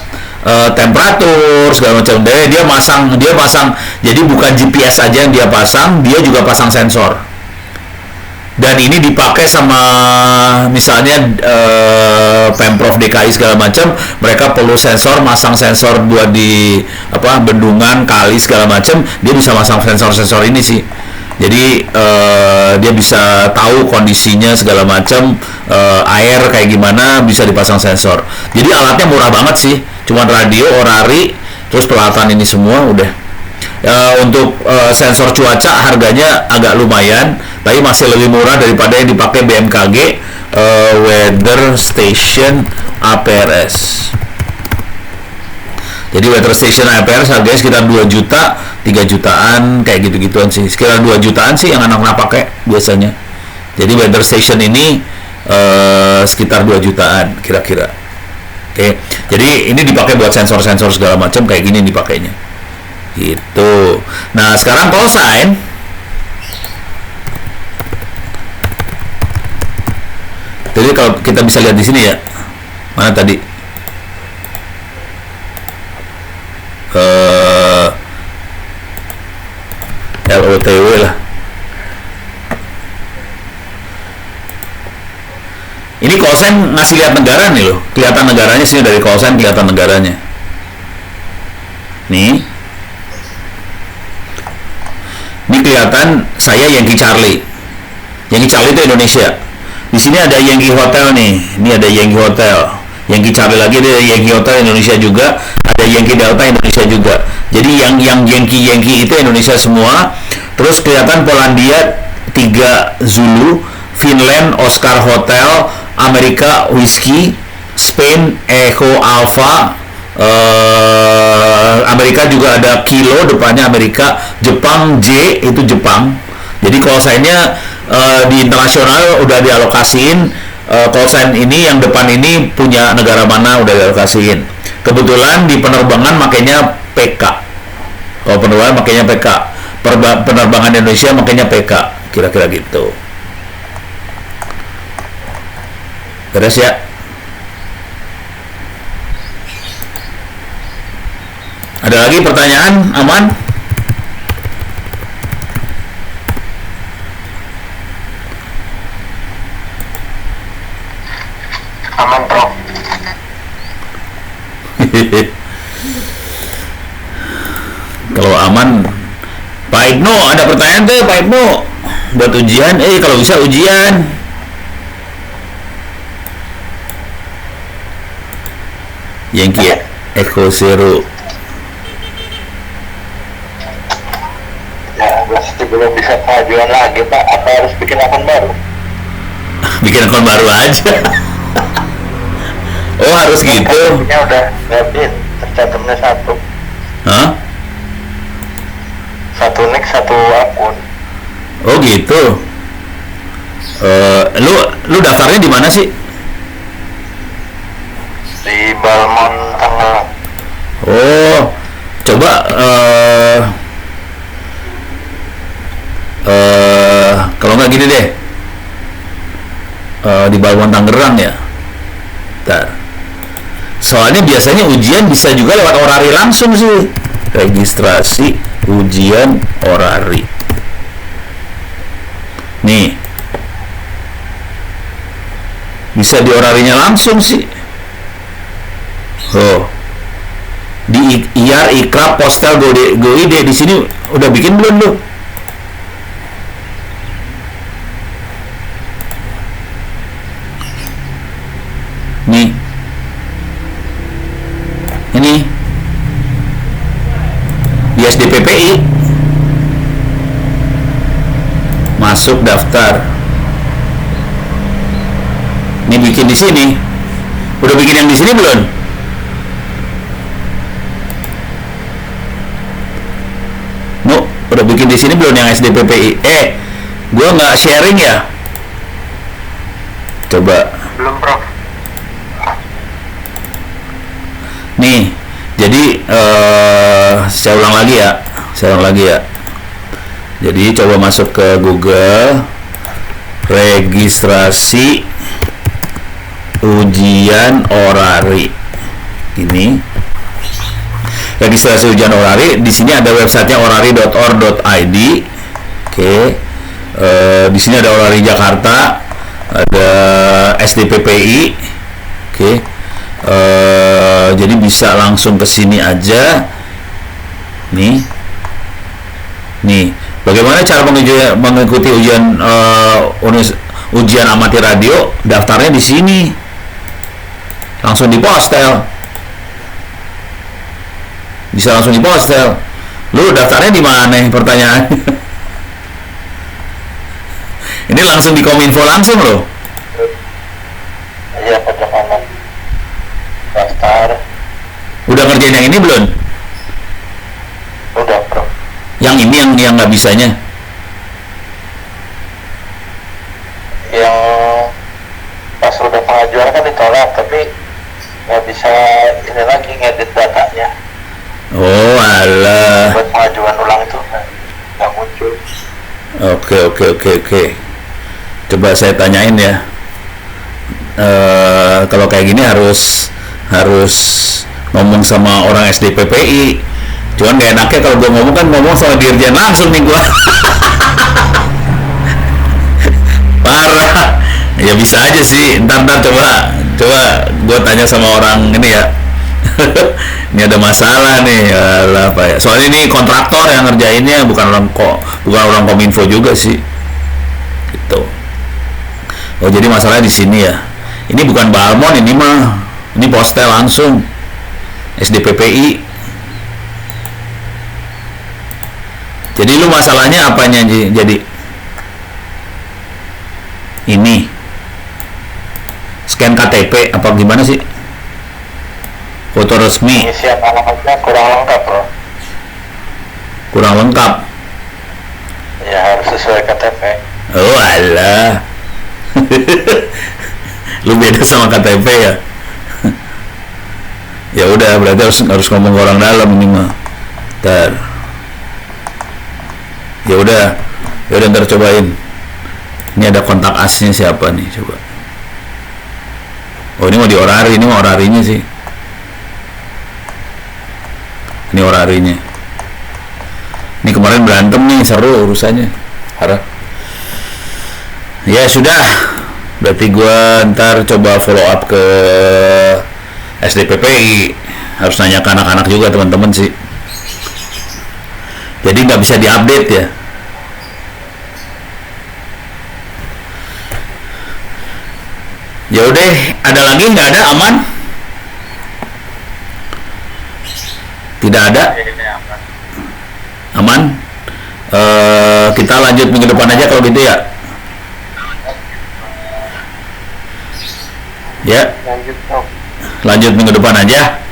temperatur segala macam. Dia pasang. Jadi bukan GPS aja yang dia pasang, dia juga pasang sensor. dan ini dipakai sama misalnya Pemprov DKI segala macam, mereka perlu sensor, masang sensor buat di bendungan, kali segala macam, dia bisa masang sensor ini sih. Jadi dia bisa tahu kondisinya segala macam, air kayak gimana, bisa dipasang sensor. Jadi alatnya murah banget sih, cuman radio, orari, terus peralatan ini semua udah. Untuk sensor cuaca harganya agak lumayan, tapi masih lebih murah daripada yang dipakai BMKG, Weather Station APRS. Jadi Weather Station APRS harganya sekitar 2 juta, 3 jutaan, kayak gitu-gituan sih. Sekitar 2 jutaan sih yang anak-anak pakai biasanya. Jadi Weather Station ini sekitar 2 jutaan kira-kira. Oke. Jadi ini dipakai buat sensor-sensor segala macam, kayak gini dipakainya. Gitu. Nah, sekarang call sign. Jadi kalau kita bisa lihat di sini ya. Mana tadi? LOTW lah. Ini call sign ngasih lihat negara nih loh. Kelihatan negaranya sini, dari call sign kelihatan negaranya. Nih. Ini kelihatan saya Yankee Charlie. Yankee Charlie itu Indonesia. Di sini ada Yankee Hotel nih. Ini ada Yankee Hotel. Yankee Charlie lagi, ada Yankee Hotel Indonesia juga. Ada Yankee Delta Indonesia juga. Jadi yang Yankee itu Indonesia semua. Terus kelihatan Polandia 3 Zulu, Finland Oscar Hotel, Amerika Whiskey, Spain Echo Alpha, Amerika juga ada Kilo depannya Amerika, Jepang J itu Jepang. Jadi call sign-nya di internasional udah dialokasiin, call sign ini yang depan ini punya negara mana udah dialokasiin. Kebetulan di penerbangan makanya PK. Kalau penerbangan makanya PK. Penerbangan Indonesia makanya PK. Kira-kira gitu. Beres ya? Ada lagi pertanyaan? Aman? Aman, bro. Kalau aman, Pak Ibnu ada pertanyaan tuh Pak Ibnu buat ujian. Kalau bisa ujian. Yankee Echo Zero. Ya, pasti belum bisa pengajuan lagi, Pak. Apa harus bikin akun baru? Bikin akun baru aja. Oh, harus gitu. Punya udah ngedit, tercatatnya satu. Hah? Satu nick, satu akun. Oh gitu. Lu daftarnya di mana sih? Di Balmont Tengah. Oh, coba kalau nggak gini deh, di Balmont Tangerang ya. Bentar. Soalnya biasanya ujian bisa juga lewat orari langsung sih. Registrasi ujian orari. Nih. Bisa di orarinya langsung sih. Oh. Di IAR, Ikrab, Postal, GoID di sini udah bikin belum lu? Nih. Ini. Di SDPPI. Masuk daftar. Ini bikin di sini. Udah bikin yang di sini belum? Udah bikin di sini belum yang SDPPI? Gua nggak sharing ya. Coba. Belum, bro. Nih, jadi saya ulang lagi ya. Jadi coba masuk ke Google, registrasi ujian orari. Ini registrasi ujian orari. Di sini ada websitenya orari.or.id. Oke. Di sini ada Orari Jakarta, ada SDPPI. Oke. Jadi bisa langsung ke sini aja. Nih. Bagaimana cara mengikuti ujian amatir radio? Daftarnya di sini. Langsung di postel. Bisa langsung di postel. Lu daftarnya di mana? Pertanyaan. Ini langsung di Kominfo langsung loh. Iya, pojok kanan. Daftar. Udah ngerjain yang ini belum? Udah, bro. Yang ini yang nggak bisanya. Yang pas udah pengajuan kan ditolak, tapi nggak bisa ini lagi ngedit datanya. Oh alah. Buat pengajuan ulang itu nggak muncul. Oke. Coba saya tanyain ya. Kalau kayak gini harus ngomong sama orang SDPPI. Cuman gak enaknya kalau gue ngomong sama dirjen langsung nih gue. Parah. Ya bisa aja sih. Ntar coba gue tanya sama orang ini ya. Ini ada masalah nih. Alah, apa ya? Soalnya ini kontraktor yang ngerjainnya, bukan orang Kominfo juga sih. Gitu. Oh jadi masalahnya di sini ya. Ini bukan Balmon ini mah. Ini postel langsung. SDPPI. Jadi lu masalahnya apanya jadi? Ini scan KTP apa gimana sih? Foto resmi Pengisian alamatnya kurang lengkap, bro. kurang lengkap. Ya harus sesuai KTP. Oh alah. Lu beda sama KTP ya? Ya udah berarti harus ngomong ke orang dalam ini mah. Ntar. Ya udah ntar cobain. Ini ada kontak asnya siapa nih coba. Oh ini mau di Orari, ini mau Orarinya sih. Ini Orarinya. Ini kemarin berantem nih, seru urusannya. Harap. Ya sudah. Berarti gua ntar coba follow up ke SDPPI. Harus nanya ke anak-anak juga teman-teman sih. Jadi nggak bisa diupdate ya. Ya udah, ada lagi nggak ada? Aman? Tidak ada? Aman? Kita lanjut minggu depan aja kalau gitu ya. Ya, lanjut minggu depan aja.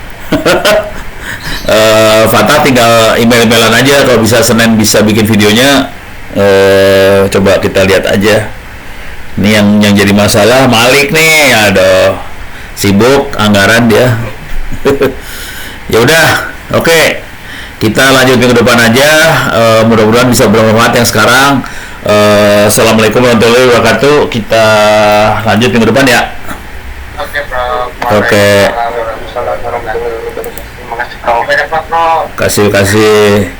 Fatah tinggal email-emailan aja kalau bisa Senin bisa bikin videonya. Coba kita lihat aja. Ini yang jadi masalah Malik nih, aduh sibuk anggaran dia. Ya udah, oke. Kita lanjut minggu depan aja. Mudah-mudahan bisa bermanfaat yang sekarang. Assalamualaikum warahmatullahi wabarakatuh. Kita lanjut minggu depan ya. Oke, bro. Oke. Terima kasih, bro. Banyak, Bro. Kasih.